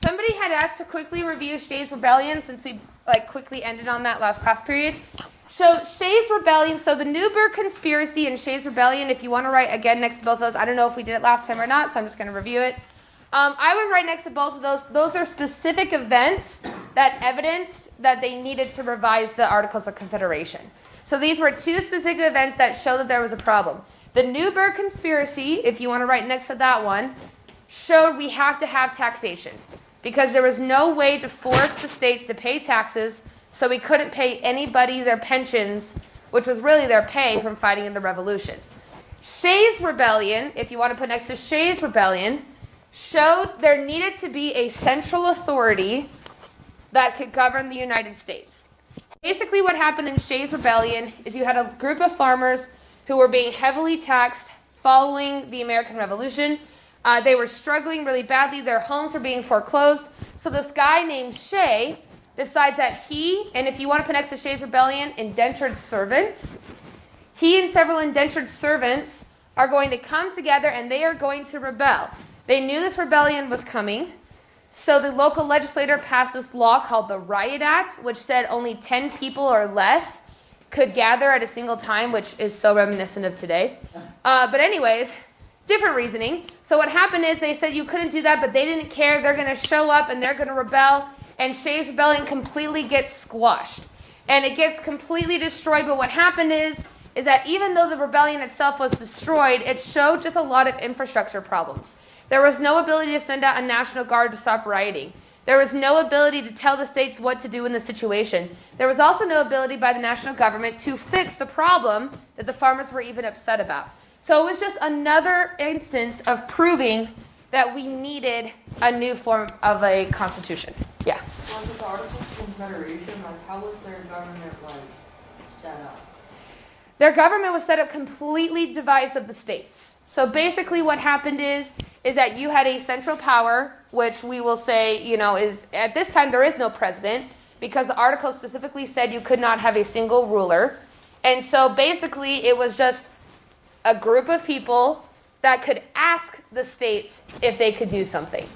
somebody had asked to quickly review Shays' Rebellion since we quickly ended on that last class period. So Shays' Rebellion, so the Newburgh Conspiracy and Shays' Rebellion, if you want to write again next to both of those, I don't know if we did it last time or not, so I'm just going to review it. I would write next to both of those. Those are specific events that evidenced that they needed to revise the Articles of Confederation. So these were two specific events that show that there was a problem. The Newburgh Conspiracy, if you want to write next to that one, showed we have to have taxation because there was no way to force the states to pay taxes, so we couldn't pay anybody their pensions, which was really their pay from fighting in the Revolution. Shays' Rebellion, if you want to put next to Shays' Rebellion, showed there needed to be a central authority that could govern the United States. Basically what happened in Shays' Rebellion is you had a group of farmers who were being heavily taxed following the American Revolution. They were struggling really badly. Their homes were being foreclosed. So this guy named Shay decides that he, and if you want to put next to Shays' Rebellion, indentured servants, he and several indentured servants are going to come together and they are going to rebel. They knew this rebellion was coming, so the local legislator passed this law called the Riot Act, which said only 10 people or less could gather at a single time, which is so reminiscent of today. But anyways, different reasoning. So what happened is they said you couldn't do that, but they didn't care. They're going to show up and they're going to rebel, and Shays' Rebellion completely gets squashed. And it gets completely destroyed, but what happened is that even though the rebellion itself was destroyed, it showed just a lot of infrastructure problems. There was no ability to send out a National Guard to stop rioting. There was no ability to tell the states what to do in the situation. There was also no ability by the national government to fix the problem that the farmers were even upset about. So it was just another instance of proving that we needed a new form of a constitution. Yeah? Well, with the Articles of Confederation, how was their government, set up? Their government was set up completely devised of the states. So basically what happened is that you had a central power, which we will say, is, at this time there is no president, because the article specifically said you could not have a single ruler. And so basically it was just a group of people that could ask the states if they could do something.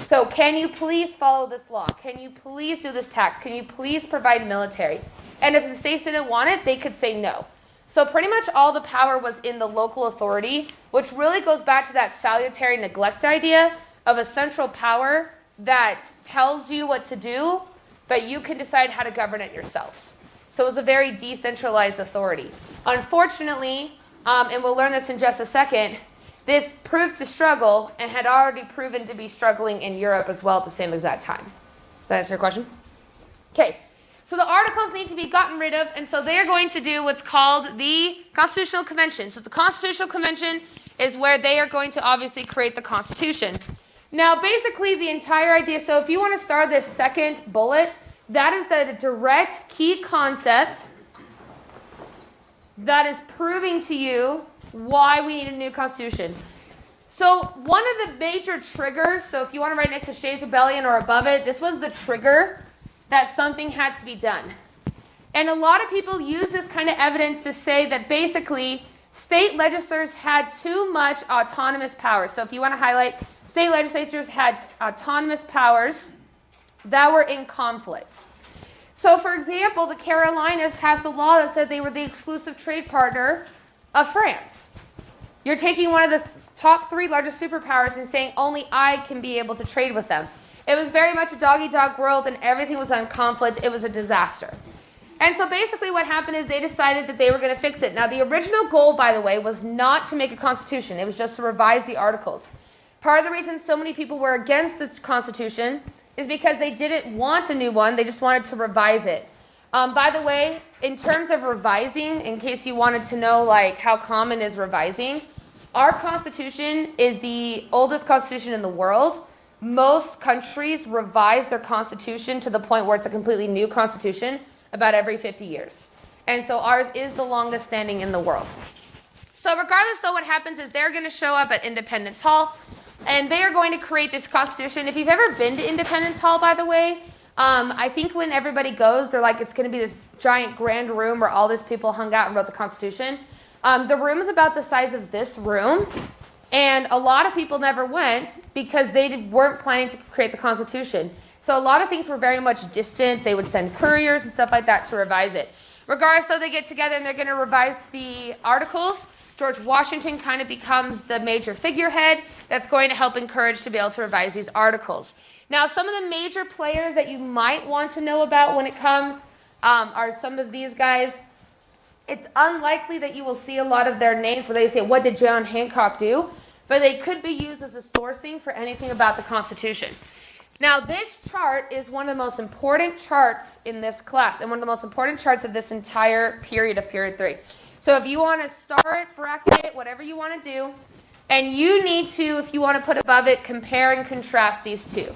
So can you please follow this law? Can you please do this tax? Can you please provide military? And if the states didn't want it, they could say no. So pretty much all the power was in the local authority, which really goes back to that salutary neglect idea of a central power that tells you what to do, but you can decide how to govern it yourselves. So it was a very decentralized authority. Unfortunately, and we'll learn this in just a second, this proved to struggle and had already proven to be struggling in Europe as well at the same exact time. Does that answer your question? Okay. So the articles need to be gotten rid of, and so they're going to do what's called the Constitutional Convention. So the Constitutional Convention is where they are going to obviously create the Constitution. Now, basically, the entire idea, so if you want to start this second bullet, that is the direct key concept that is proving to you why we need a new Constitution. So one of the major triggers, so if you want to write next to Shays' Rebellion or above it, this was the trigger that something had to be done. And a lot of people use this kind of evidence to say that basically state legislatures had too much autonomous power. So if you want to highlight, state legislatures had autonomous powers that were in conflict. So for example, the Carolinas passed a law that said they were the exclusive trade partner of France. You're taking one of the top 3 largest superpowers and saying only I can be able to trade with them. It was very much a dog-eat-dog world, and everything was on conflict. It was a disaster. And so basically what happened is they decided that they were going to fix it. Now, the original goal, by the way, was not to make a constitution. It was just to revise the articles. Part of the reason so many people were against the Constitution is because they didn't want a new one. They just wanted to revise it. By the way, in terms of revising, in case you wanted to know how common is revising, our Constitution is the oldest Constitution in the world. Most countries revise their constitution to the point where it's a completely new constitution about every 50 years. And so ours is the longest standing in the world. So regardless though, what happens is they're going to show up at Independence Hall and they are going to create this constitution. If you've ever been to Independence Hall, by the way, I think when everybody goes, they're like, it's going to be this giant grand room where all these people hung out and wrote the Constitution. The room is about the size of this room. And a lot of people never went because they weren't planning to create the Constitution. So a lot of things were very much distant. They would send couriers and stuff like that to revise it. Regardless, though, they get together and they're going to revise the articles. George Washington kind of becomes the major figurehead that's going to help encourage to be able to revise these articles. Now, some of the major players that you might want to know about when it comes are some of these guys. It's unlikely that you will see a lot of their names where they say, what did John Hancock do? But they could be used as a sourcing for anything about the Constitution. Now, this chart is one of the most important charts in this class and one of the most important charts of this entire period of Period 3. So if you want to star it, bracket it, whatever you want to do, and you need to, if you want to put above it, compare and contrast these two.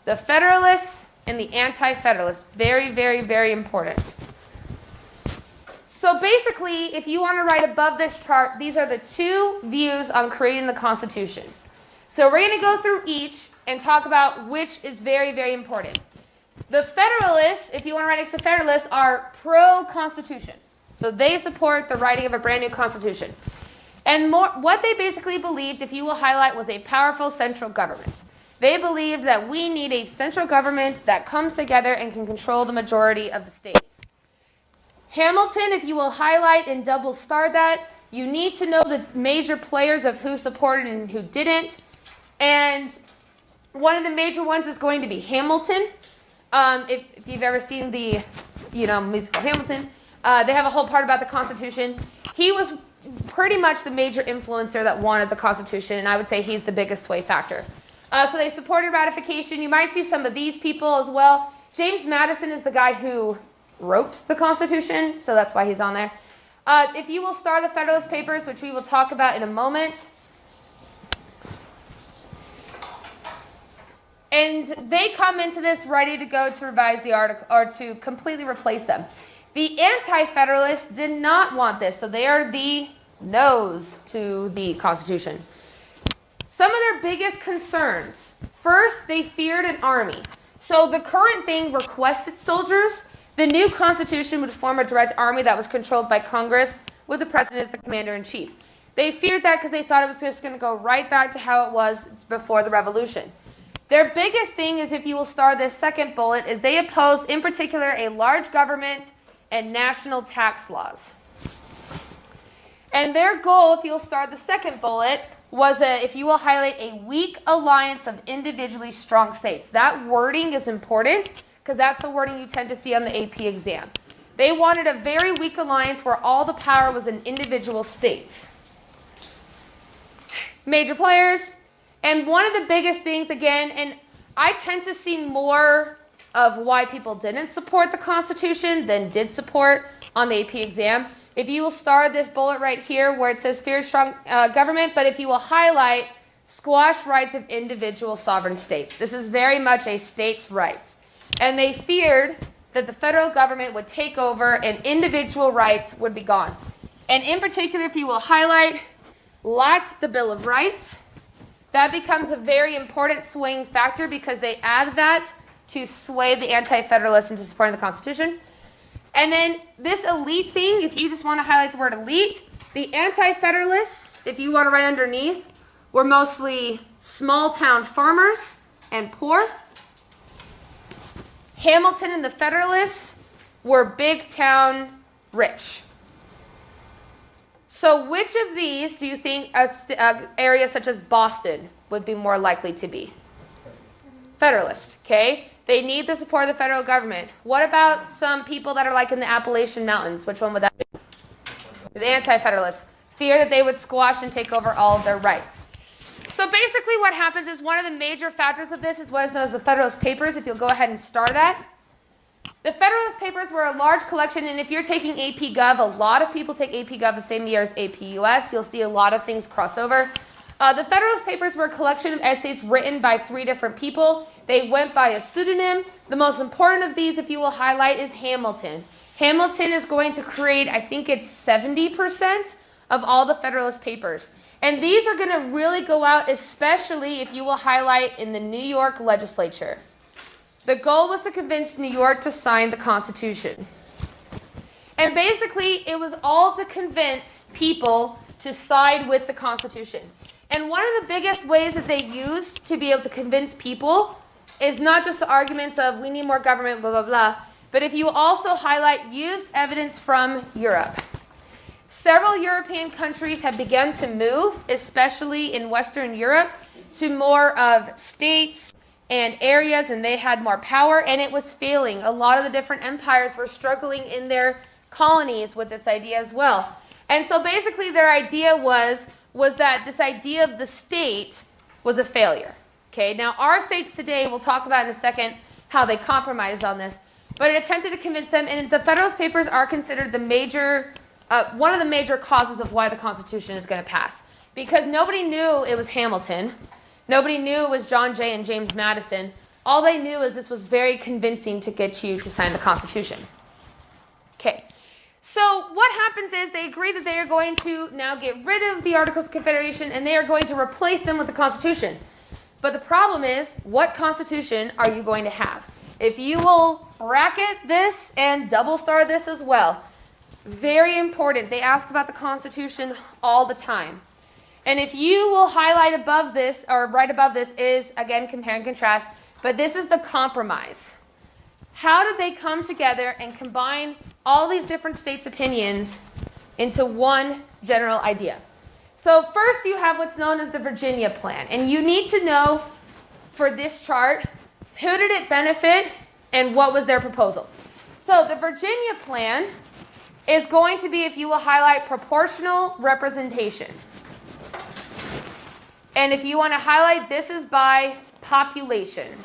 The Federalists and the Anti-Federalists. Very, very, very important. So basically, if you want to write above this chart, these are the two views on creating the Constitution. So we're going to go through each and talk about which is very, very important. The Federalists, if you want to write next to Federalists, are pro-Constitution. So they support the writing of a brand new Constitution. And what they basically believed, if you will highlight, was a powerful central government. They believed that we need a central government that comes together and can control the majority of the states. Hamilton, if you will highlight and double star that, you need to know the major players of who supported and who didn't. And one of the major ones is going to be Hamilton. If you've ever seen the, musical Hamilton, they have a whole part about the Constitution. He was pretty much the major influencer that wanted the Constitution, and I would say he's the biggest sway factor. So they supported ratification. You might see some of these people as well. James Madison is the guy who wrote the Constitution, so that's why he's on there. If you will star the Federalist Papers, which we will talk about in a moment. And they come into this ready to go to revise the article, or to completely replace them. The Anti-Federalists did not want this, so they are the no's to the Constitution. Some of their biggest concerns. First, they feared an army. So the current thing requested soldiers. The new Constitution would form a direct army that was controlled by Congress, with the president as the commander-in-chief. They feared that because they thought it was just going to go right back to how it was before the Revolution. Their biggest thing is, if you will star this second bullet, is they opposed, in particular, a large government and national tax laws. And their goal, if you'll star the second bullet, was, if you will highlight, a weak alliance of individually strong states. That wording is important because that's the wording you tend to see on the AP exam. They wanted a very weak alliance where all the power was in individual states. Major players. And one of the biggest things, again, and I tend to see more of why people didn't support the Constitution than did support on the AP exam. If you will star this bullet right here where it says fear strong government, but if you will highlight squash rights of individual sovereign states. This is very much a states' rights. And they feared that the federal government would take over and individual rights would be gone. And in particular, if you will highlight lacked the Bill of Rights, that becomes a very important swing factor because they add that to sway the Anti-Federalists into supporting the Constitution. And then this elite thing, if you just want to highlight the word elite, the Anti-Federalists, if you want to write underneath, were mostly small-town farmers and poor. Hamilton and the Federalists were big-town rich. So which of these do you think areas such as Boston would be more likely to be? Federalist, okay? They need the support of the federal government. What about some people that are like in the Appalachian Mountains? Which one would that be? The Anti-Federalists. Fear that they would squash and take over all of their rights. So basically what happens is one of the major factors of this is what is known as the Federalist Papers, if you'll go ahead and star that. The Federalist Papers were a large collection, and if you're taking AP Gov, a lot of people take AP Gov the same year as AP US. You'll see a lot of things cross over. The Federalist Papers were a collection of essays written by 3 different people. They went by a pseudonym. The most important of these, if you will highlight, is Hamilton. Hamilton is going to create, I think it's 70% of all the Federalist Papers. And these are going to really go out, especially if you will highlight in the New York legislature. The goal was to convince New York to sign the Constitution. And basically, it was all to convince people to side with the Constitution. And one of the biggest ways that they used to be able to convince people is not just the arguments of we need more government, blah, blah, blah, but if you also highlight used evidence from Europe. Several European countries have begun to move, especially in Western Europe, to more of states and areas, and they had more power, and it was failing. A lot of the different empires were struggling in their colonies with this idea as well. And so basically their idea was that this idea of the state was a failure. Okay, now our states today, we'll talk about in a second how they compromised on this, but it attempted to convince them, and the Federalist Papers are considered the major, one of the major causes of why the Constitution is going to pass. Because nobody knew it was Hamilton. Nobody knew it was John Jay and James Madison. All they knew is this was very convincing to get you to sign the Constitution. Okay, so what happens is they agree that they are going to now get rid of the Articles of Confederation and they are going to replace them with the Constitution. But the problem is, what Constitution are you going to have? If you will bracket this and double star this as well, very important. They ask about the Constitution all the time. And if you will highlight above this, or right above this is, again, compare and contrast, but this is the compromise. How did they come together and combine all these different states' opinions into one general idea? So first you have what's known as the Virginia Plan. And you need to know for this chart, who did it benefit and what was their proposal? So the Virginia Plan is going to be, if you will highlight, proportional representation. And if you want to highlight, this is by population.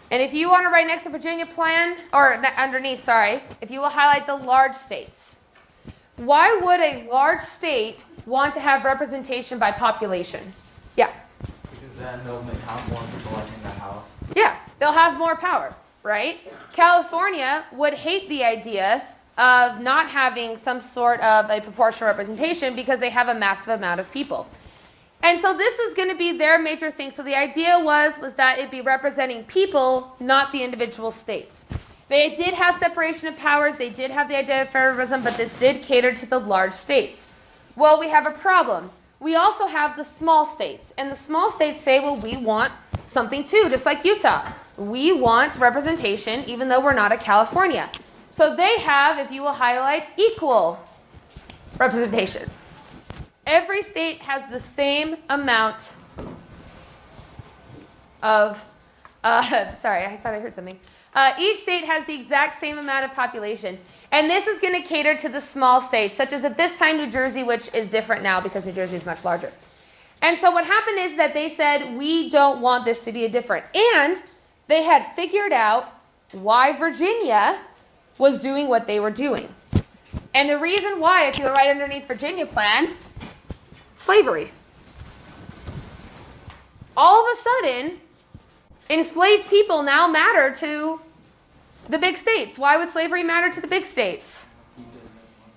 And if you want to write next to Virginia Plan, or underneath, sorry, if you will highlight the large states. Why would a large state want to have representation by population? Yeah. Because then they'll have more people in the House. Yeah, they'll have more power, right? California would hate the idea of not having some sort of a proportional representation because they have a massive amount of people. And so this is going to be their major thing. So the idea was that it'd be representing people, not the individual states. They did have separation of powers. They did have the idea of federalism, but this did cater to the large states. Well, we have a problem. We also have the small states. And the small states say, well, we want something too, just like Utah. We want representation, even though we're not a California. So they have, if you will highlight, equal representation. Every state has the same amount of, sorry, I thought I heard something. Each state has the exact same amount of population. And this is going to cater to the small states, such as at this time New Jersey, which is different now because New Jersey is much larger. And so what happened is that they said, we don't want this to be a different. And they had figured out why Virginia was doing what they were doing. And the reason why, if you were right underneath Virginia Plan, slavery. All of a sudden, enslaved people now matter to the big states. Why would slavery matter to the big states?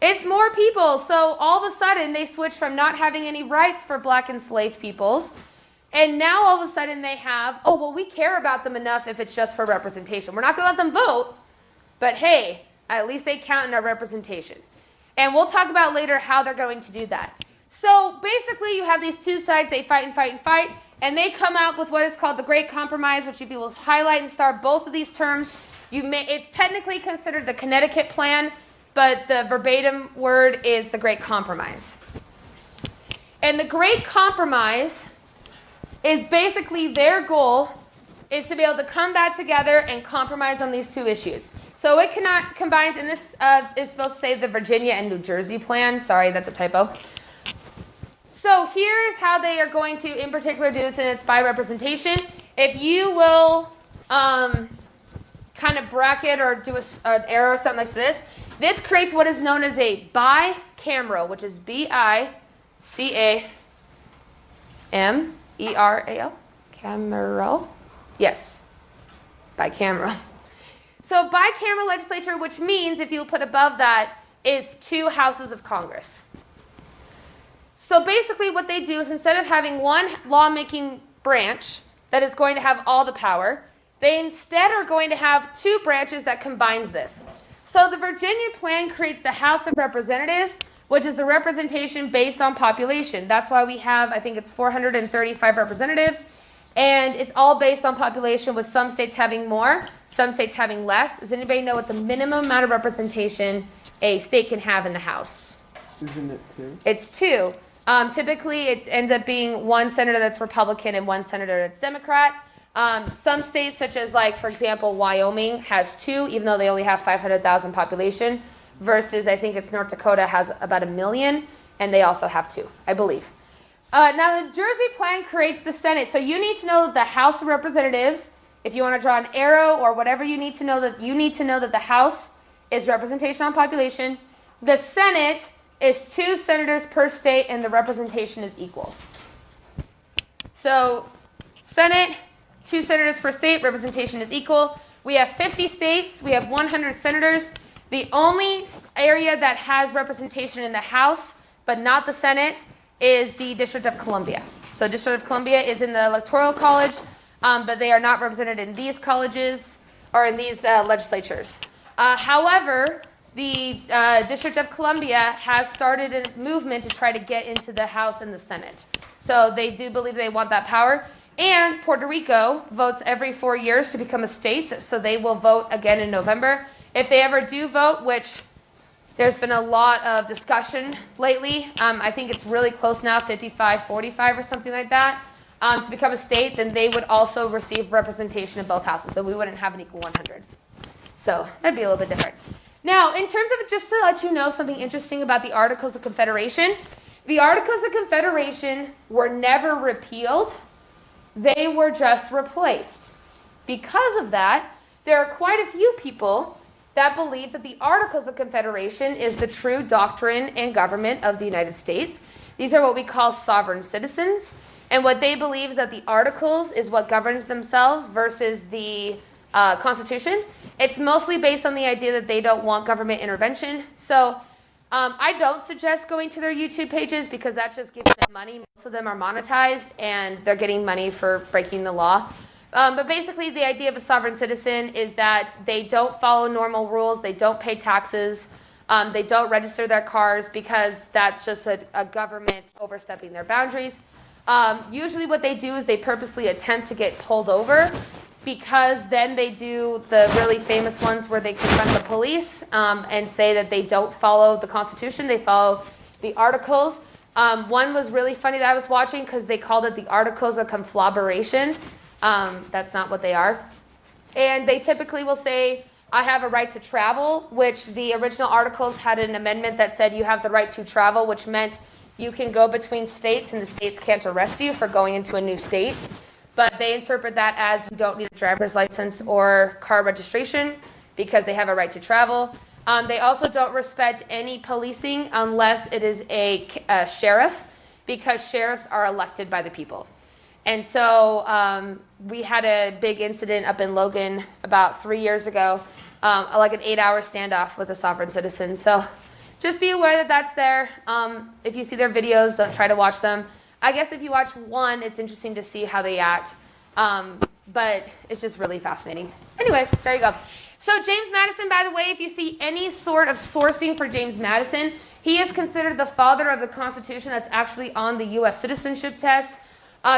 It's more people. So all of a sudden, they switched from not having any rights for black enslaved peoples, and now all of a sudden they have, oh, well, we care about them enough if it's just for representation. We're not going to let them vote, but hey, at least they count in our representation. And we'll talk about later how they're going to do that. So basically, you have these two sides. They fight and fight and fight. And they come out with what is called the Great Compromise, which if you will highlight and star both of these terms, it's technically considered the Connecticut Plan, but the verbatim word is the Great Compromise. And the Great Compromise is basically their goal is to be able to come back together and compromise on these two issues. So it combines, and this is supposed to say the Virginia and New Jersey Plan. Sorry, that's a typo. So here is how they are going to, in particular, do this, and it's by representation. If you will kind of bracket or do an arrow or something like this, this creates what is known as a bicameral, which is B-I-C-A-M-E-R-A-L. Cameral. Yes, bicameral. So bicameral legislature, which means, if you put above that, is 2 houses of Congress. So basically what they do is instead of having one lawmaking branch that is going to have all the power, they instead are going to have 2 branches that combines this. So the Virginia Plan creates the House of Representatives, which is the representation based on population. That's why we have, I think it's 435 representatives, and it's all based on population, with some states having more, some states having less. Does anybody know what the minimum amount of representation a state can have in the House? Isn't it 2? It's 2. Typically, it ends up being 1 senator that's Republican and 1 senator that's Democrat. Some states, such as, like, for example, Wyoming has 2, even though they only have 500,000 population, versus I think it's North Dakota has about 1 million, and they also have 2, I believe. Now, the Jersey Plan creates the Senate, so you need to know the House of Representatives. If you want to draw an arrow or whatever, you need to know that the House is representation on population. The Senate is 2 senators per state, and the representation is equal. So, Senate, 2 senators per state, representation is equal. We have 50 states, we have 100 senators. The only area that has representation in the House, but not the Senate, is the District of Columbia. So District of Columbia is in the Electoral College, but they are not represented in these colleges or in these legislatures. However, the District of Columbia has started a movement to try to get into the House and the Senate. So they do believe they want that power. And Puerto Rico votes every 4 years to become a state, so they will vote again in November. If they ever do vote, which there's been a lot of discussion lately, I think it's really close now, 55-45 or something like that, to become a state, then they would also receive representation in both houses, but we wouldn't have an equal 100. So that'd be a little bit different. Now, in terms of, just to let you know something interesting about the Articles of Confederation, the Articles of Confederation were never repealed. They were just replaced. Because of that, there are quite a few people that believe that the Articles of Confederation is the true doctrine and government of the United States. These are what we call sovereign citizens. And what they believe is that the Articles is what governs themselves versus the Constitution. It's mostly based on the idea that they don't want government intervention. So I don't suggest going to their YouTube pages because that's just giving them money. Most of them are monetized and they're getting money for breaking the law. But basically the idea of a sovereign citizen is that they don't follow normal rules, they don't pay taxes, they don't register their cars because that's just a government overstepping their boundaries. Usually what they do is they purposely attempt to get pulled over, because then they do the really famous ones where they confront the police and say that they don't follow the Constitution, they follow the Articles. One was really funny that I was watching because they called it the Articles of Conflagration. That's not what they are. And they typically will say, I have a right to travel, which the original Articles had an amendment that said you have the right to travel, which meant you can go between states and the states can't arrest you for going into a new state. But they interpret that as you don't need a driver's license or car registration because they have a right to travel. They also don't respect any policing unless it is a sheriff, because sheriffs are elected by the people. And so we had a big incident up in Logan about 3 years ago, like an 8-hour standoff with a sovereign citizen. So just be aware that that's there. If you see their videos, don't try to watch them. I guess if you watch one, it's interesting to see how they act. But it's just really fascinating. Anyways, there you go. So James Madison, by the way, if you see any sort of sourcing for James Madison, he is considered the father of the Constitution. That's actually on the U.S. citizenship test.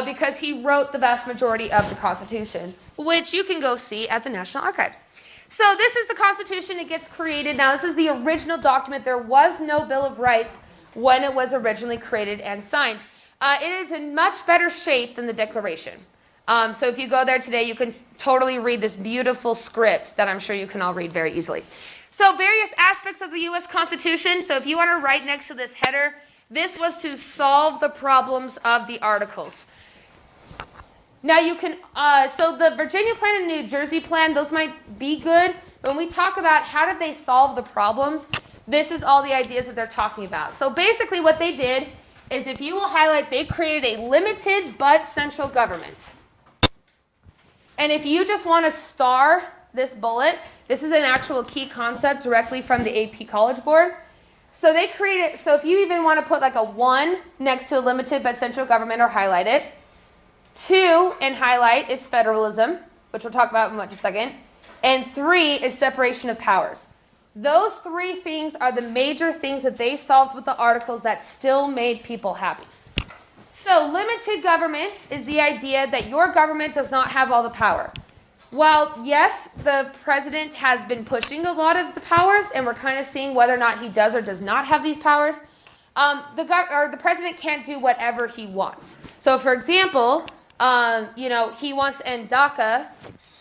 Because he wrote the vast majority of the Constitution, which you can go see at the National Archives. So this is the Constitution. It gets created. Now, this is the original document. There was no Bill of Rights when it was originally created and signed. It is in much better shape than the Declaration. So if you go there today, you can totally read this beautiful script that I'm sure you can all read very easily. So various aspects of the U.S. Constitution. So if you want to write next to this header, this was to solve the problems of the Articles. Now you can, so the Virginia Plan and New Jersey Plan, those might be good. But when we talk about how did they solve the problems, this is all the ideas that they're talking about. So basically what they did is, if you will highlight, they created a limited but central government. And if you just want to star this bullet, this is an actual key concept directly from the AP College Board. So they created, so if you even want to put like a 1 next to a limited but central government or highlight it, 2 and highlight is federalism, which we'll talk about in just a second, and 3 is separation of powers. Those three things are the major things that they solved with the articles that still made people happy. So limited government is the idea that your government does not have all the power. While, yes, the president has been pushing a lot of the powers, and we're kind of seeing whether or not he does or does not have these powers, the president can't do whatever he wants. So, for example, he wants to end DACA,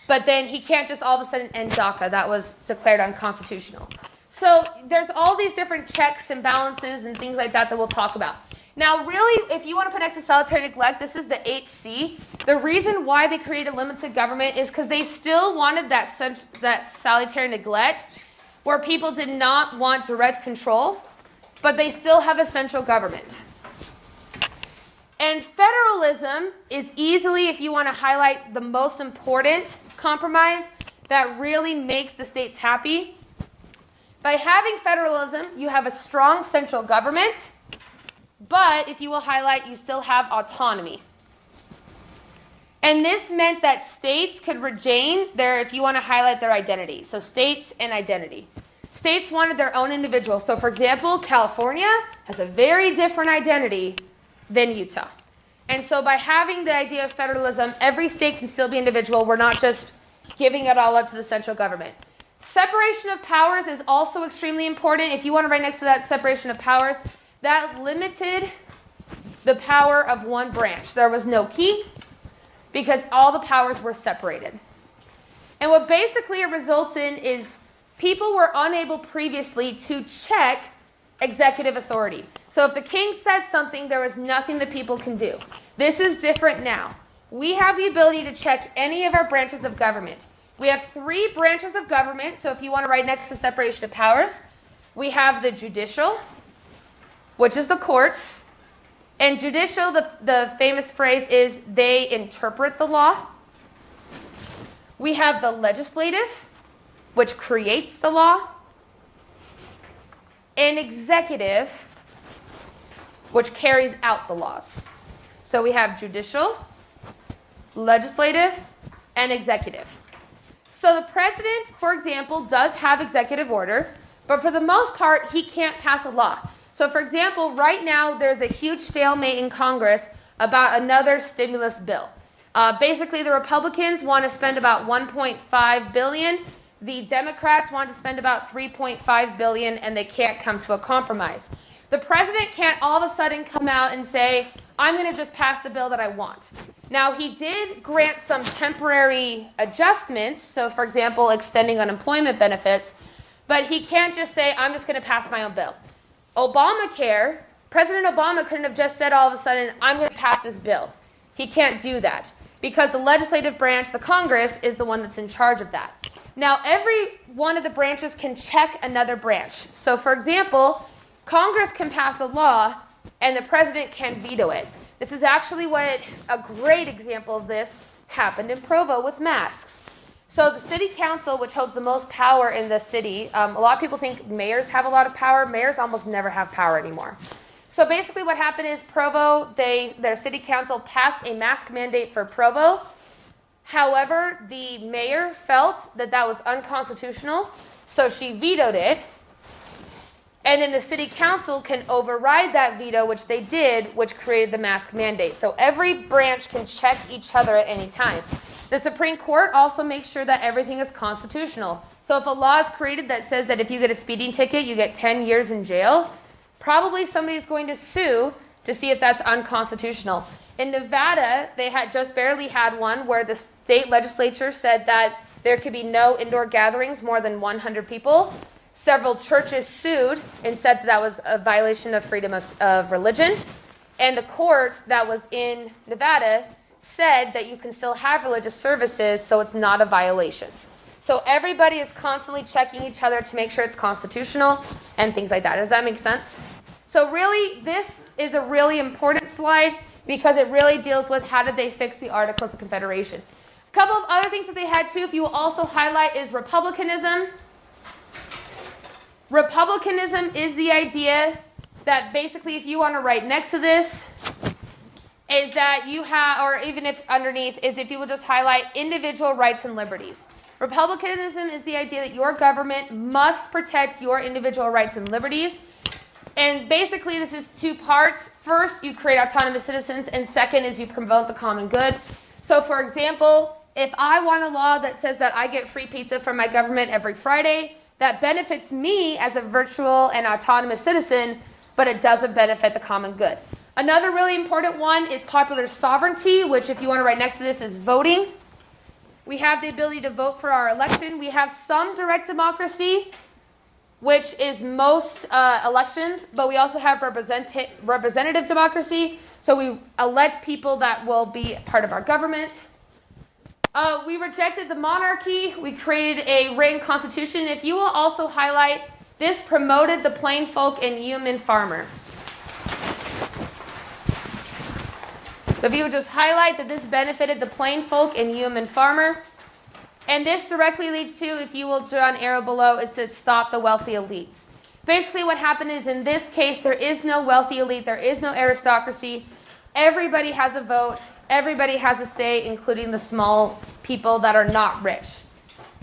but then he can't just all of a sudden end DACA. That was declared unconstitutional. So there's all these different checks and balances and things like that we'll talk about. Now, really, if you want to put next to solitary neglect, this is the HC. The reason why they created limited government is because they still wanted that solitary neglect, where people did not want direct control, but they still have a central government. And federalism is easily, if you want to highlight the most important compromise that really makes the states happy. By having federalism, you have a strong central government, but if you will highlight, you still have autonomy. And this meant that states could regain their, if you want to highlight, their identity. So states and identity. States wanted their own individual. So for example, California has a very different identity than Utah. And so by having the idea of federalism, every state can still be individual. We're not just giving it all up to the central government. Separation of powers is also extremely important. If you want to write next to that separation of powers, that limited the power of one branch. There was no key because all the powers were separated. And what basically it results in is people were unable previously to check executive authority. So if the king said something, there was nothing that people can do. This is different now. We have the ability to check any of our branches of government. We have 3 branches of government, so if you want to write next to separation of powers, we have the judicial, which is the courts. And judicial, the famous phrase is they interpret the law. We have the legislative, which creates the law. And executive, which carries out the laws. So we have judicial, legislative, and executive. So the president, for example, does have executive order, but for the most part, he can't pass a law. So for example, right now, there's a huge stalemate in Congress about another stimulus bill. Basically, the Republicans want to spend about $1.5 billion. The Democrats want to spend about $3.5 billion, and they can't come to a compromise. The president can't all of a sudden come out and say, I'm going to just pass the bill that I want. Now, he did grant some temporary adjustments, so for example, extending unemployment benefits, but he can't just say, I'm just going to pass my own bill. Obamacare, President Obama couldn't have just said all of a sudden, I'm going to pass this bill. He can't do that because the legislative branch, the Congress, is the one that's in charge of that. Now, every one of the branches can check another branch. So, for example, Congress can pass a law and the president can veto it. This is actually what a great example of this happened in Provo with masks. So the city council, which holds the most power in the city, a lot of people think mayors have a lot of power. Mayors almost never have power anymore. So basically what happened is Provo, their city council passed a mask mandate for Provo. However, the mayor felt that that was unconstitutional, so she vetoed it. And then the city council can override that veto, which they did, which created the mask mandate. So every branch can check each other at any time. The Supreme Court also makes sure that everything is constitutional. So if a law is created that says that if you get a speeding ticket, you get 10 years in jail, probably somebody's going to sue to see if that's unconstitutional. In Nevada, they had just barely had one where the state legislature said that there could be no indoor gatherings more than 100 people. Several churches sued and said that was a violation of freedom of religion. And the court that was in Nevada said that you can still have religious services, so it's not a violation. So everybody is constantly checking each other to make sure it's constitutional and things like that. Does that make sense? So really, this is a really important slide because it really deals with how did they fix the Articles of Confederation. A couple of other things that they had too, if you will also highlight, is republicanism. Republicanism is the idea that basically, if you want to write next to this, is that you have, or even if underneath, is if you will just highlight individual rights and liberties. Republicanism is the idea that your government must protect your individual rights and liberties. And basically, this is two parts. First, you create autonomous citizens, and second is you promote the common good. So, for example, if I want a law that says that I get free pizza from my government every Friday, that benefits me as a virtual and autonomous citizen, but it doesn't benefit the common good. Another really important one is popular sovereignty, which, if you want to write next to this, is voting. We have the ability to vote for our election. We have some direct democracy, which is most elections, but we also have representative democracy. So we elect people that will be part of our government. We rejected the monarchy. We created a written constitution. If you will also highlight, this promoted the plain folk and human farmer. So if you would just highlight that this benefited the plain folk and human farmer. And this directly leads to, if you will draw an arrow below, it says stop the wealthy elites. Basically what happened is, in this case, there is no wealthy elite, there is no aristocracy. Everybody has a vote, everybody has a say, including the small people that are not rich.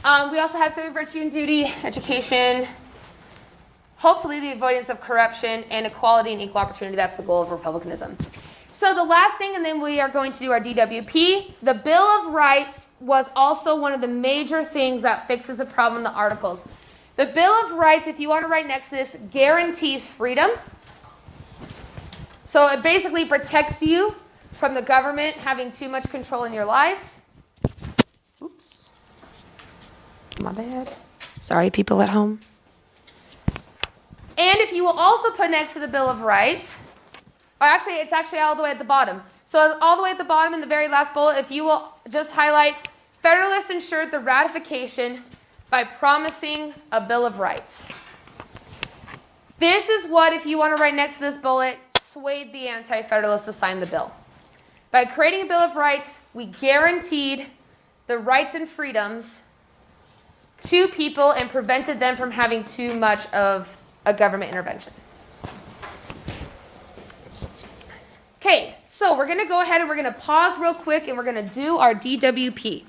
We also have civic virtue and duty, education, hopefully the avoidance of corruption, and equality and equal opportunity. That's the goal of republicanism. So the last thing, and then we are going to do our DWP. The Bill of Rights was also one of the major things that fixes the problem in the Articles. The Bill of Rights, if you want to write next to this, guarantees freedom. So it basically protects you from the government having too much control in your lives. Oops. My bad. Sorry, people at home. And if you will also put next to the Bill of Rights, or actually, it's actually all the way at the bottom. So all the way at the bottom in the very last bullet, if you will just highlight, Federalists ensured the ratification by promising a Bill of Rights. This is what, if you want to write next to this bullet, swayed the Anti-Federalists to sign the bill. By creating a Bill of Rights, we guaranteed the rights and freedoms to people and prevented them from having too much of a government intervention. Okay, so we're going to go ahead and we're going to pause real quick and we're going to do our DWP.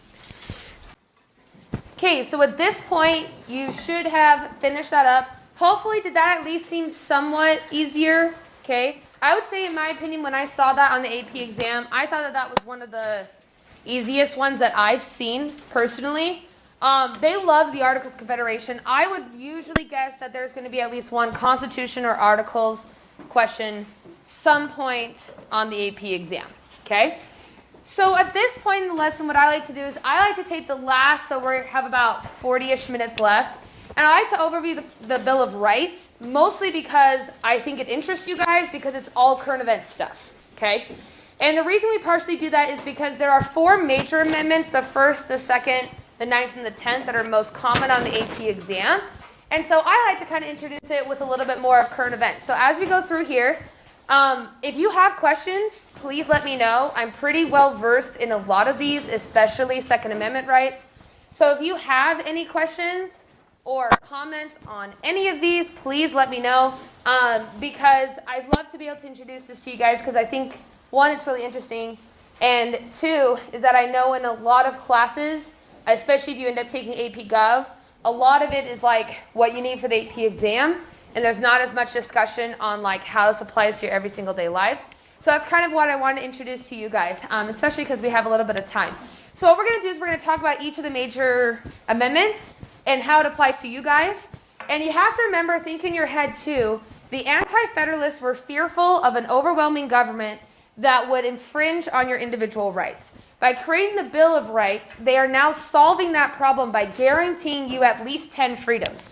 Okay, so at this point, you should have finished that up. Hopefully, did that at least seem somewhat easier? Okay, I would say, in my opinion, when I saw that on the AP exam, I thought that that was one of the easiest ones that I've seen personally. They love the Articles of Confederation. I would usually guess that there's going to be at least one Constitution or Articles question some point on the AP exam. Okay? So at this point in the lesson, what I like to do is I like to take the last, so we have about 40-ish minutes left, and I like to overview the Bill of Rights, mostly because I think it interests you guys, because it's all current event stuff. Okay? And the reason we partially do that is because there are 4 major amendments, the 1st, the 2nd, the 9th, and the 10th, that are most common on the AP exam. And so I like to kind of introduce it with a little bit more of current events. So as we go through here, if you have questions, please let me know. I'm pretty well versed in a lot of these, especially Second Amendment rights. So if you have any questions or comments on any of these, please let me know, because I'd love to be able to introduce this to you guys, because I think, 1, it's really interesting, and 2, is that I know in a lot of classes, especially if you end up taking AP Gov, a lot of it is like what you need for the AP exam, and there's not as much discussion on like how this applies to your every single day lives. So that's kind of what I want to introduce to you guys, especially because we have a little bit of time. So what we're going to do is we're going to talk about each of the major amendments and how it applies to you guys. And you have to remember, think in your head too, the Anti-Federalists were fearful of an overwhelming government that would infringe on your individual rights. By creating the Bill of Rights, they are now solving that problem by guaranteeing you at least 10 freedoms.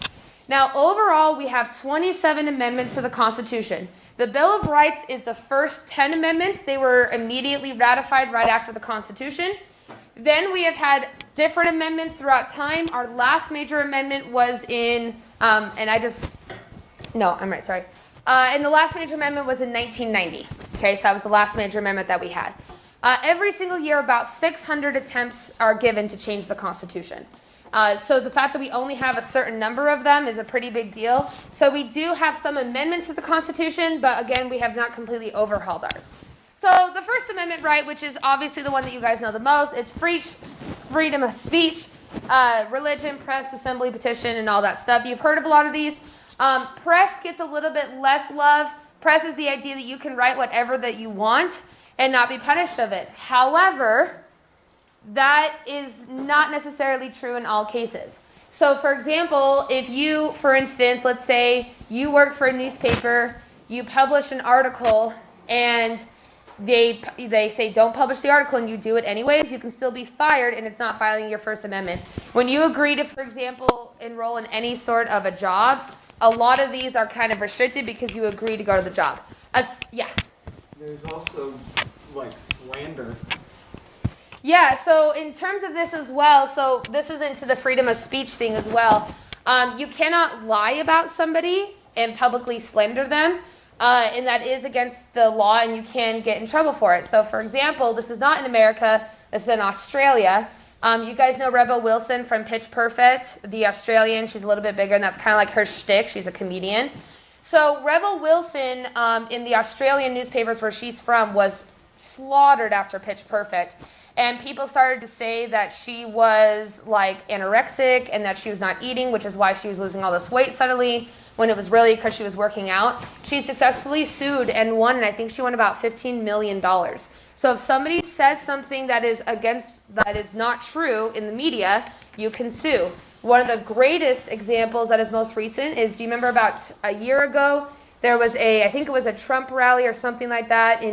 Now, overall, we have 27 amendments to the Constitution. The Bill of Rights is the first 10 amendments. They were immediately ratified right after the Constitution. Then we have had different amendments throughout time. Our last major amendment was in, and the last major amendment was in 1990. Okay, so that was the last major amendment that we had. Every single year, about 600 attempts are given to change the Constitution. So the fact that we only have a certain number of them is a pretty big deal. So we do have some amendments to the Constitution, but again, we have not completely overhauled ours. So the First Amendment right, which is obviously the one that you guys know the most, it's freedom of speech. religion, press, assembly, petition, and all that stuff. You've heard of a lot of these. Press gets a little bit less love. Press is the idea that you can write whatever that you want and not be punished of it. However, that is not necessarily true in all cases. So, for example, if you, for instance, let's say you work for a newspaper, you publish an article, and they say don't publish the article, and you do it anyways, you can still be fired, and it's not violating your First Amendment. When you agree to, for example, enroll in any sort of a job, a lot of these are kind of restricted because you agree to go to the job. Yeah. There's also like slander. Yeah, so in terms of this as well, so this is into the freedom of speech thing as well. You cannot lie about somebody and publicly slander them, and that is against the law, and you can get in trouble for it. So, for example, this is not in America, this is in Australia. You guys know Rebel Wilson from Pitch Perfect, the Australian. She's a little bit bigger, and that's kind of like her shtick. She's a comedian. So Rebel Wilson, in the Australian newspapers where she's from, was slaughtered after Pitch Perfect. And people started to say that she was like anorexic and that she was not eating, which is why she was losing all this weight suddenly, when it was really because she was working out. She successfully sued and won, and I think she won about $15 million. So if somebody says something that is not true in the media, you can sue. One of the greatest examples that is most recent is, do you remember about a year ago, there was I think it was a Trump rally or something like that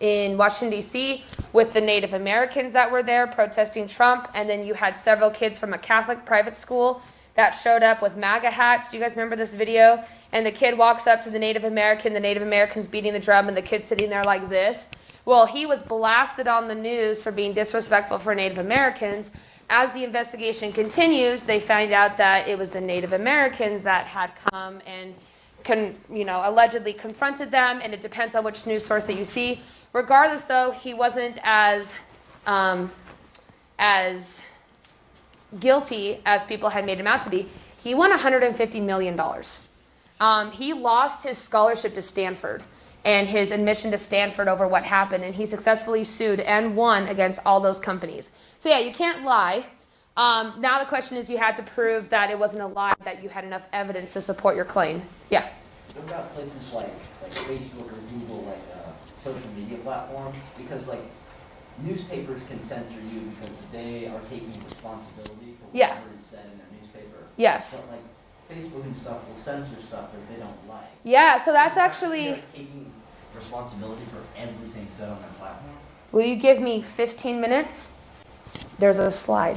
in Washington, D.C., with the Native Americans that were there protesting Trump, and then you had several kids from a Catholic private school that showed up with MAGA hats. Do you guys remember this video? And the kid walks up to the Native American's beating the drum, and the kid's sitting there like this. Well, he was blasted on the news for being disrespectful for Native Americans. As the investigation continues, they find out that it was the Native Americans that had come and allegedly confronted them, and it depends on which news source that you see. Regardless, though, he wasn't as guilty as people had made him out to be. He won $150 million. He lost his scholarship to Stanford and his admission to Stanford over what happened, and he successfully sued and won against all those companies. So yeah, you can't lie. Now the question is, you had to prove that it wasn't a lie, that you had enough evidence to support your claim. Yeah. What about places like Facebook or Google, like social media platforms? Because like newspapers can censor you because they are taking responsibility for whatever is said in their newspaper. Yes. But like Facebook and stuff will censor stuff that they don't like. Yeah, so that's actually... They're taking responsibility for everything said on their platform. Will you give me 15 minutes? There's a slide.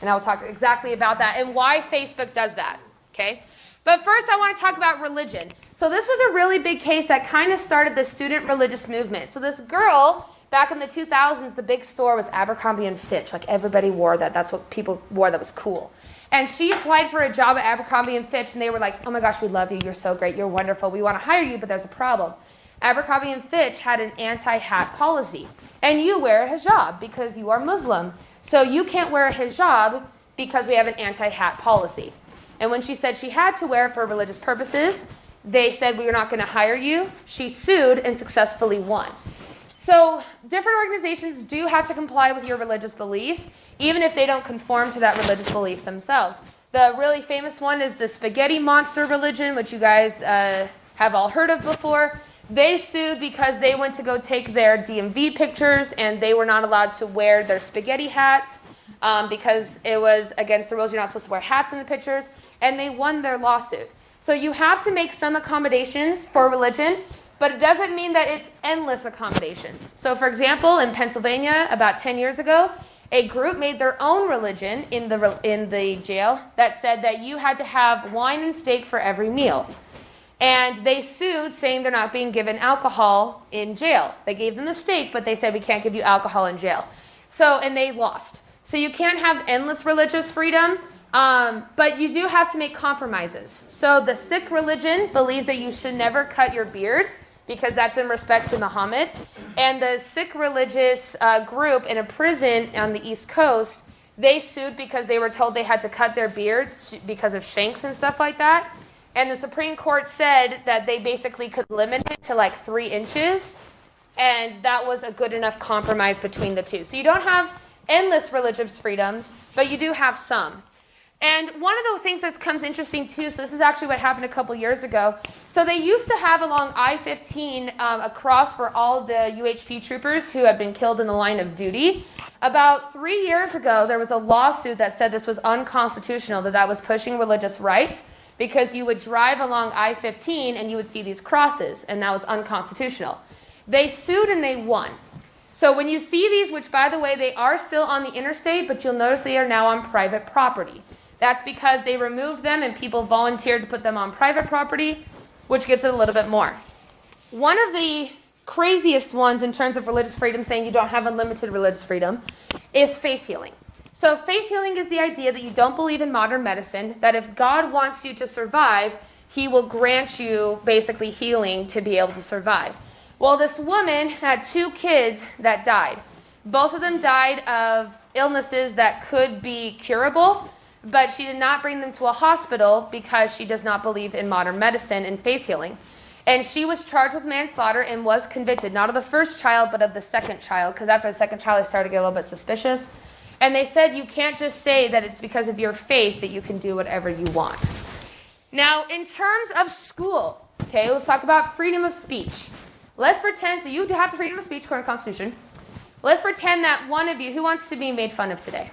And I will talk exactly about that and why Facebook does that, okay? But first I want to talk about religion. So this was a really big case that kind of started the student religious movement. So this girl, back in the 2000s, the big store was Abercrombie & Fitch. Like everybody wore that. That's what people wore that was cool. And she applied for a job at Abercrombie & Fitch, and they were like, oh my gosh, we love you. You're so great. You're wonderful. We want to hire you, but there's a problem. Abercrombie & Fitch had an anti-hat policy. And you wear a hijab because you are Muslim. So you can't wear a hijab because we have an anti-hat policy. And when she said she had to wear it for religious purposes, they said, we're not going to hire you. She sued and successfully won. So different organizations do have to comply with your religious beliefs, even if they don't conform to that religious belief themselves. The really famous one is the Spaghetti Monster religion, which you guys have all heard of before. They sued because they went to go take their DMV pictures, and they were not allowed to wear their spaghetti hats because it was against the rules. You're not supposed to wear hats in the pictures, and they won their lawsuit. So you have to make some accommodations for religion, but it doesn't mean that it's endless accommodations. So for example, in Pennsylvania, about 10 years ago, a group made their own religion in the jail that said that you had to have wine and steak for every meal. And they sued, saying they're not being given alcohol in jail. They gave them the steak, but they said, we can't give you alcohol in jail. And they lost. So you can't have endless religious freedom, but you do have to make compromises. So the Sikh religion believes that you should never cut your beard because that's in respect to Muhammad. And the Sikh religious group in a prison on the East Coast, they sued because they were told they had to cut their beards because of shanks and stuff like that. And the Supreme Court said that they basically could limit it to like 3 inches, and that was a good enough compromise between the two. So you don't have endless religious freedoms, but you do have some. And one of the things that comes interesting too, so this is actually what happened a couple years ago. So they used to have along I-15 a cross for all the UHP troopers who had been killed in the line of duty. About 3 years ago, there was a lawsuit that said this was unconstitutional, that was pushing religious rights, because you would drive along I-15 and you would see these crosses, and that was unconstitutional. They sued and they won. So when you see these, which by the way, they are still on the interstate, but you'll notice they are now on private property. That's because they removed them and people volunteered to put them on private property, which gets it a little bit more. One of the craziest ones in terms of religious freedom, saying you don't have unlimited religious freedom, is faith healing. So faith healing is the idea that you don't believe in modern medicine, that if God wants you to survive, he will grant you basically healing to be able to survive. Well, this woman had 2 kids that died. Both of them died of illnesses that could be curable, but she did not bring them to a hospital because she does not believe in modern medicine and faith healing. And she was charged with manslaughter and was convicted, not of the first child, but of the second child, because after the second child, I started to get a little bit suspicious. And they said you can't just say that it's because of your faith that you can do whatever you want. Now, in terms of school, okay, let's talk about freedom of speech. Let's pretend, so you have the freedom of speech according to the Constitution. Let's pretend that one of you, who wants to be made fun of today?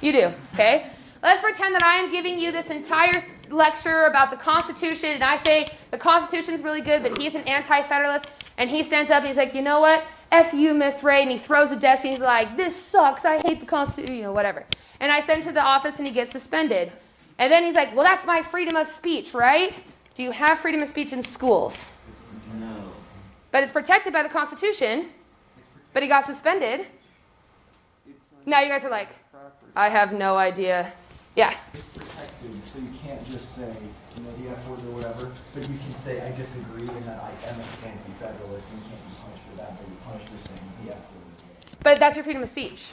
You do, okay? Let's pretend that I am giving you this entire lecture about the Constitution, and I say the Constitution's really good, but he's an anti-federalist, and he stands up and he's like, you know what? F you, Miss Ray, and he throws a desk and he's like, this sucks, I hate the Constitution, whatever. And I send him to the office and he gets suspended. And then he's like, well, that's my freedom of speech, right? Do you have freedom of speech in schools? No. But it's protected by the Constitution, but he got suspended. Now you guys are like, I have no idea. Yeah. It's protected, so you can't just say, the F word or whatever, but you can say, I disagree and that I am an anti-federalist, and you can't be punished for that, but you're punished for saying the F word. But that's your freedom of speech.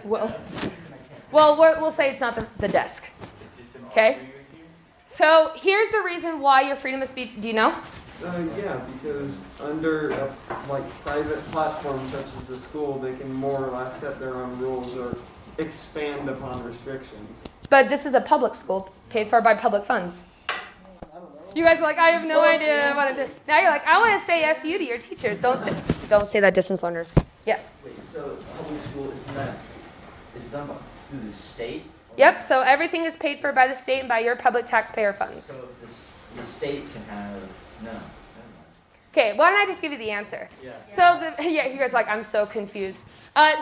well, we'll say it's not the desk. Okay? So here's the reason why your freedom of speech, do you know? Yeah, because under private platforms such as the school, they can more or less set their own rules or expand upon restrictions. But this is a public school, paid for by public funds. You guys are like, I have no idea what to do. Now you're like, I want to say F you to your teachers. Don't say that, distance learners. Yes? Wait, so public school is done through the state? Yep, so everything is paid for by the state and by your public taxpayer funds. So the state can have, no, never mind. Okay, why don't I just give you the answer? Yeah. So, you guys are like, I'm so confused.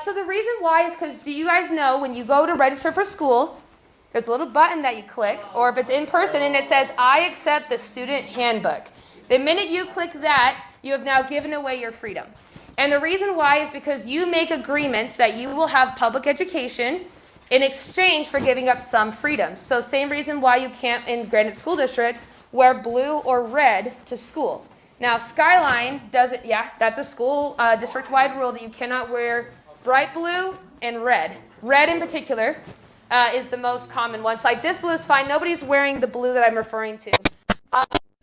So the reason why is because, do you guys know when you go to register for school, there's a little button that you click, or if it's in person and it says, I accept the student handbook. The minute you click that, you have now given away your freedom. And the reason why is because you make agreements that you will have public education in exchange for giving up some freedoms. So same reason why you can't, in Granite School District, wear blue or red to school. Now, Skyline does it, yeah, that's a school district-wide rule that you cannot wear bright blue and red. Red in particular is the most common one. So like this blue is fine. Nobody's wearing the blue that I'm referring to.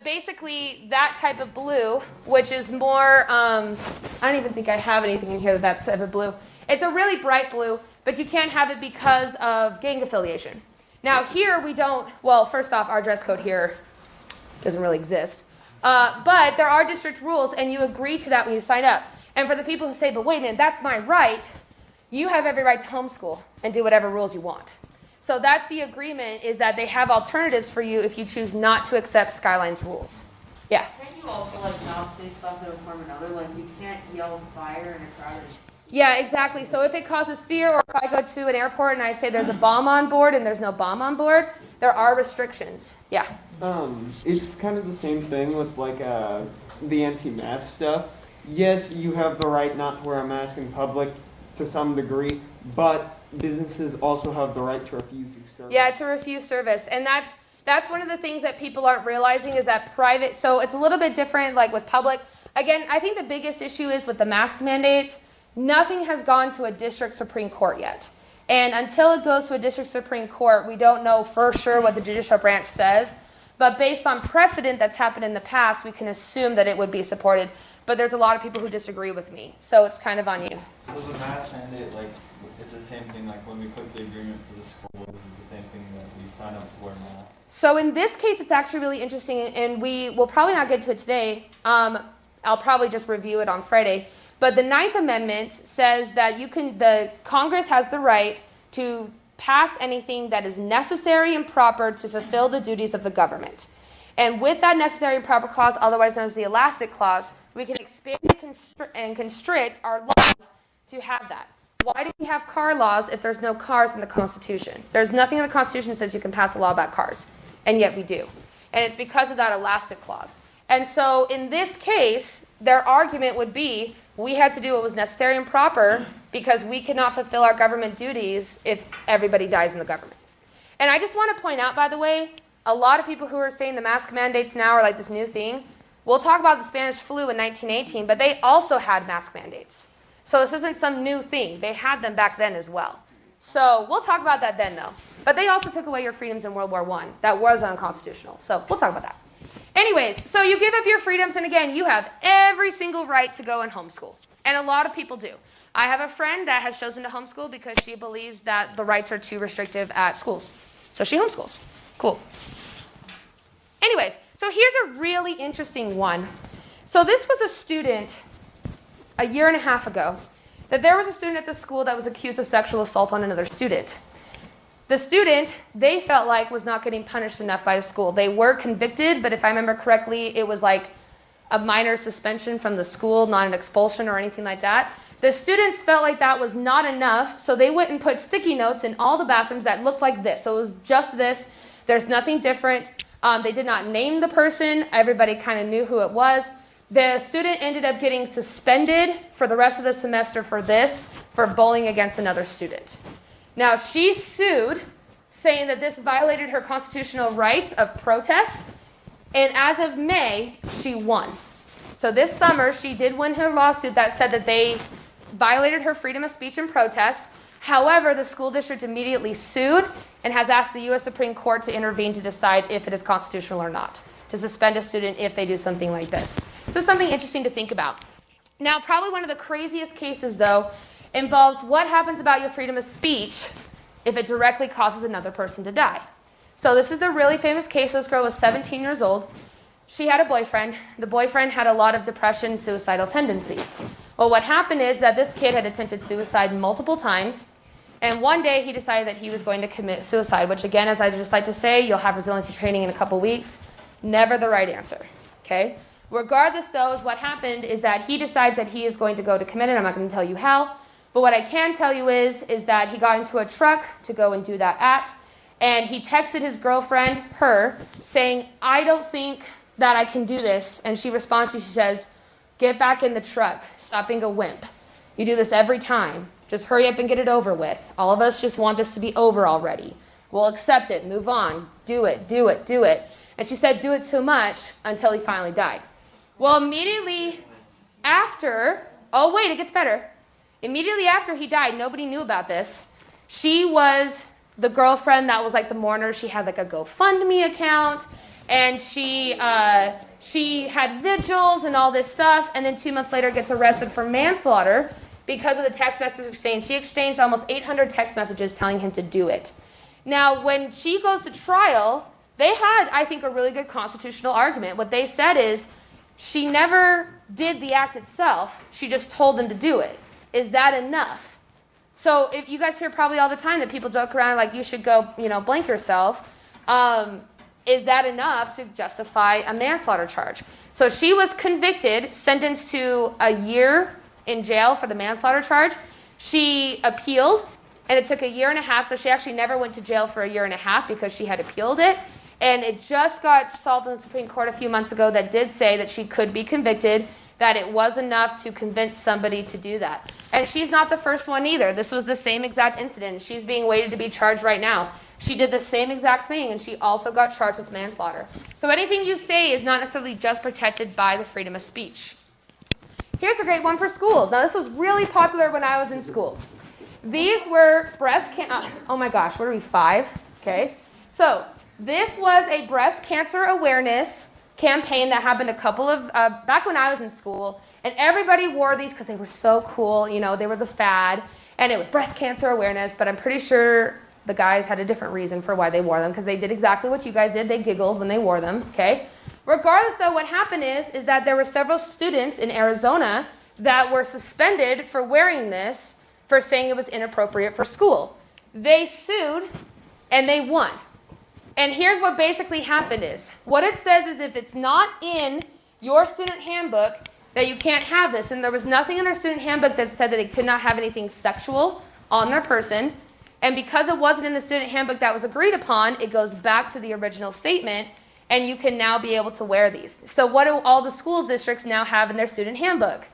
Basically, that type of blue, which is more, I don't even think I have anything in here that's type of blue. It's a really bright blue, but you can't have it because of gang affiliation. Now here we don't, well, first off, our dress code here doesn't really exist. But there are district rules, and you agree to that when you sign up. And for the people who say, but wait a minute, that's my right, you have every right to homeschool and do whatever rules you want. So that's the agreement, is that they have alternatives for you if you choose not to accept Skyline's rules. Yeah? Can't you also not say stuff that would harm another? Like you can't yell fire in a crowded. Yeah, exactly. So if it causes fear, or if I go to an airport and I say there's a bomb on board and there's no bomb on board, there are restrictions. Yeah. It's kind of the same thing with the anti-mask stuff. Yes, you have the right not to wear a mask in public to some degree, but businesses also have the right to refuse you service. Yeah, to refuse service. And that's one of the things that people aren't realizing, is that private, so it's a little bit different like with public. Again, I think the biggest issue is with the mask mandates, nothing has gone to a district Supreme Court yet. And until it goes to a district Supreme Court, we don't know for sure what the judicial branch says. But based on precedent that's happened in the past, we can assume that it would be supported. but there's a lot of people who disagree with me. So it's kind of on you. So the mask mandate, like, it's the same thing, like when we put the agreement to the school, it's the same thing that we sign up to wear masks. So in this case, it's actually really interesting, and we will probably not get to it today. I'll probably just review it on Friday. But the Ninth Amendment says that the Congress has the right to pass anything that is necessary and proper to fulfill the duties of the government. And with that necessary and proper clause, otherwise known as the elastic clause, we can expand and constrict our laws to have that. Why do we have car laws if there's no cars in the Constitution? There's nothing in the Constitution that says you can pass a law about cars, and yet we do. And it's because of that elastic clause. And so in this case, their argument would be, we had to do what was necessary and proper because we cannot fulfill our government duties if everybody dies in the government. And I just want to point out, by the way, a lot of people who are saying the mask mandates now are like this new thing. We'll talk about the Spanish flu in 1918, but they also had mask mandates. So this isn't some new thing. They had them back then as well. So we'll talk about that then, though. But they also took away your freedoms in World War I. That was unconstitutional. So we'll talk about that. Anyways, so you give up your freedoms, and again, you have every single right to go and homeschool. And a lot of people do. I have a friend that has chosen to homeschool because she believes that the rights are too restrictive at schools. So she homeschools. Cool. Anyways, so here's a really interesting one. So this was a student a year and a half ago, that there was a student at the school that was accused of sexual assault on another student. The student, they felt like, was not getting punished enough by the school. They were convicted, but if I remember correctly, it was like a minor suspension from the school, not an expulsion or anything like that. The students felt like that was not enough, so they went and put sticky notes in all the bathrooms that looked like this. So it was just this. There's nothing different. They did not name the person. Everybody kind of knew who it was. The student ended up getting suspended for the rest of the semester for this, for bullying against another student. Now, she sued, saying that this violated her constitutional rights of protest, and as of May, she won. So this summer, she did win her lawsuit that said that they violated her freedom of speech and protest. However, the school district immediately sued and has asked the U.S. Supreme Court to intervene to decide if it is constitutional or not, to suspend a student if they do something like this. So something interesting to think about. Now, probably one of the craziest cases, though, involves what happens about your freedom of speech if it directly causes another person to die. So this is the really famous case. This girl was 17 years old. She had a boyfriend. The boyfriend had a lot of depression and suicidal tendencies. Well, what happened is that this kid had attempted suicide multiple times, and one day he decided that he was going to commit suicide, which again, as I just like to say, you'll have resiliency training in a couple weeks. Never the right answer, okay? Regardless, though, what happened is that he decides that he is going to go to commit it. I'm not going to tell you how, but what I can tell you is that he got into a truck to go and do that at, and he texted his girlfriend, her, saying, I don't think that I can do this, and she responds, she says, get back in the truck, stop being a wimp. You do this every time. Just hurry up and get it over with. All of us just want this to be over already. We'll accept it, move on, do it, do it, do it. And she said, do it so much until he finally died. Well, immediately after, oh wait, it gets better. Immediately after he died, nobody knew about this. She was the girlfriend that was like the mourner. She had like a GoFundMe account, and she had vigils and all this stuff, and then 2 months later gets arrested for manslaughter because of the text message exchange. She exchanged almost 800 text messages telling him to do it. Now, when she goes to trial, they had, I think, a really good constitutional argument. What they said is, she never did the act itself. She just told him to do it. Is that enough? So if you guys hear probably all the time that people joke around like you should go, blank yourself. Is that enough to justify a manslaughter charge? So she was convicted, sentenced to a year in jail for the manslaughter charge. She appealed, and it took a year and a half, so she actually never went to jail for a year and a half because she had appealed it. And it just got solved in the Supreme Court a few months ago that did say that she could be convicted, that it was enough to convince somebody to do that. And she's not the first one either. This was the same exact incident. She's being waited to be charged right now. She did the same exact thing, and she also got charged with manslaughter. So anything you say is not necessarily just protected by the freedom of speech. Here's a great one for schools. Now, this was really popular when I was in school. These were breast cancer. Oh my gosh, what are we, 5? Okay. So this was a breast cancer awareness campaign that happened a couple of, back when I was in school. And everybody wore these because they were so cool. You know, they were the fad. And it was breast cancer awareness, but I'm pretty sure the guys had a different reason for why they wore them, because they did exactly what you guys did. They giggled when they wore them, okay? Regardless, though, what happened is that there were several students in Arizona that were suspended for wearing this, for saying it was inappropriate for school. They sued, and they won. And here's what basically happened is, what it says is if it's not in your student handbook, that you can't have this. And there was nothing in their student handbook that said that they could not have anything sexual on their person. And because it wasn't in the student handbook that was agreed upon, it goes back to the original statement, and you can now be able to wear these. So what do all the school districts now have in their student handbook?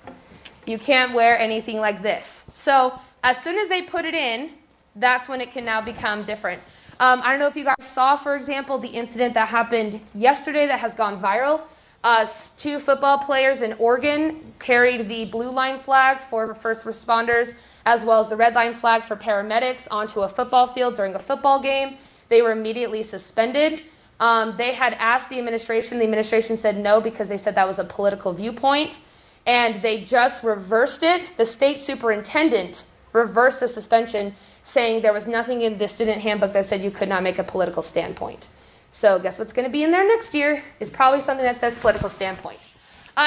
You can't wear anything like this. So as soon as they put it in, that's when it can now become different. I don't know if you guys saw, for example, the incident that happened yesterday that has gone viral. 2 football players in Oregon carried the blue line flag for first responders, as well as the red line flag for paramedics, onto a football field during a football game. They were immediately suspended. They had asked the administration said no, because they said that was a political viewpoint, and they just reversed it. The state superintendent reversed the suspension, saying there was nothing in the student handbook that said you could not make a political standpoint. So guess what's going to be in there next year is probably something that says political standpoint.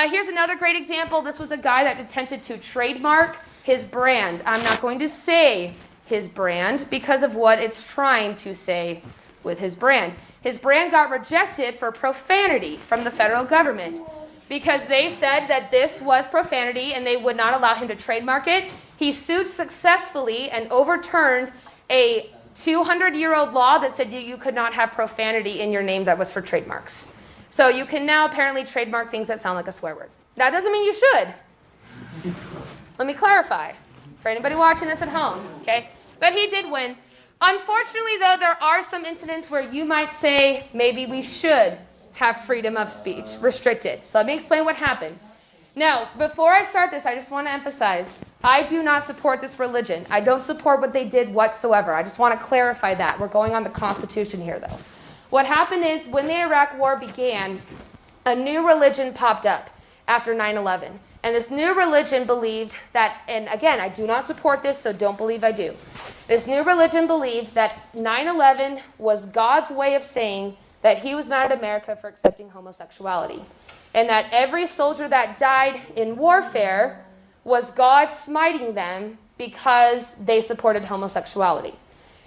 Here's another great example. This was a guy that attempted to trademark his brand. I'm not going to say his brand because of what it's trying to say with his brand. His brand got rejected for profanity from the federal government because they said that this was profanity and they would not allow him to trademark it. He sued successfully and overturned a 200-year-old law that said you could not have profanity in your name that was for trademarks. So you can now apparently trademark things that sound like a swear word. That doesn't mean you should. Let me clarify for anybody watching this at home, okay? But he did win. Unfortunately, though, there are some incidents where you might say maybe we should have freedom of speech restricted. So let me explain what happened. Now, before I start this, I just want to emphasize, I do not support this religion. I don't support what they did whatsoever. I just want to clarify that. We're going on the Constitution here, though. What happened is, when the Iraq War began, a new religion popped up after 9/11. And this new religion believed that, and again, I do not support this, so don't believe I do. This new religion believed that 9/11 was God's way of saying that he was mad at America for accepting homosexuality. And that every soldier that died in warfare was God smiting them because they supported homosexuality.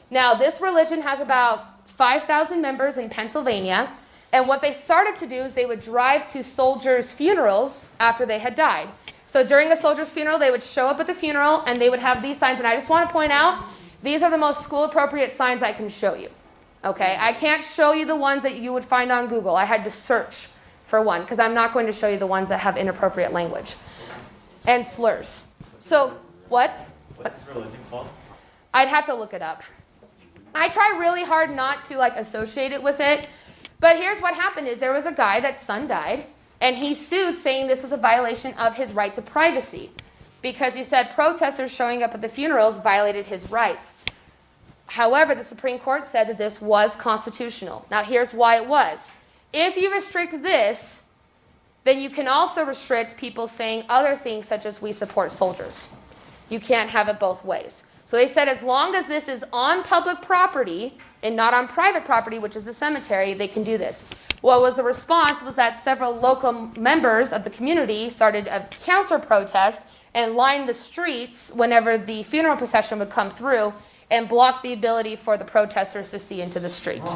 Now, this religion has about 5,000 members in Pennsylvania, and what they started to do is they would drive to soldiers' funerals after they had died. So during a soldier's funeral, they would show up at the funeral, and they would have these signs, and I just want to point out, these are the most school-appropriate signs I can show you. Okay, I can't show you the ones that you would find on Google. I had to search for one, because I'm not going to show you the ones that have inappropriate language and slurs. So, what? What's this religion called? I'd have to look it up. I try really hard not to associate it with it, but here's what happened is there was a guy that's son died, and he sued saying this was a violation of his right to privacy, because he said protesters showing up at the funerals violated his rights. However, the Supreme Court said that this was constitutional. Now, here's why it was. If you restrict this, then you can also restrict people saying other things such as we support soldiers. You can't have it both ways. So they said as long as this is on public property and not on private property, which is the cemetery, they can do this. What was the response was that several local members of the community started a counter-protest and lined the streets whenever the funeral procession would come through and block the ability for the protesters to see into the street.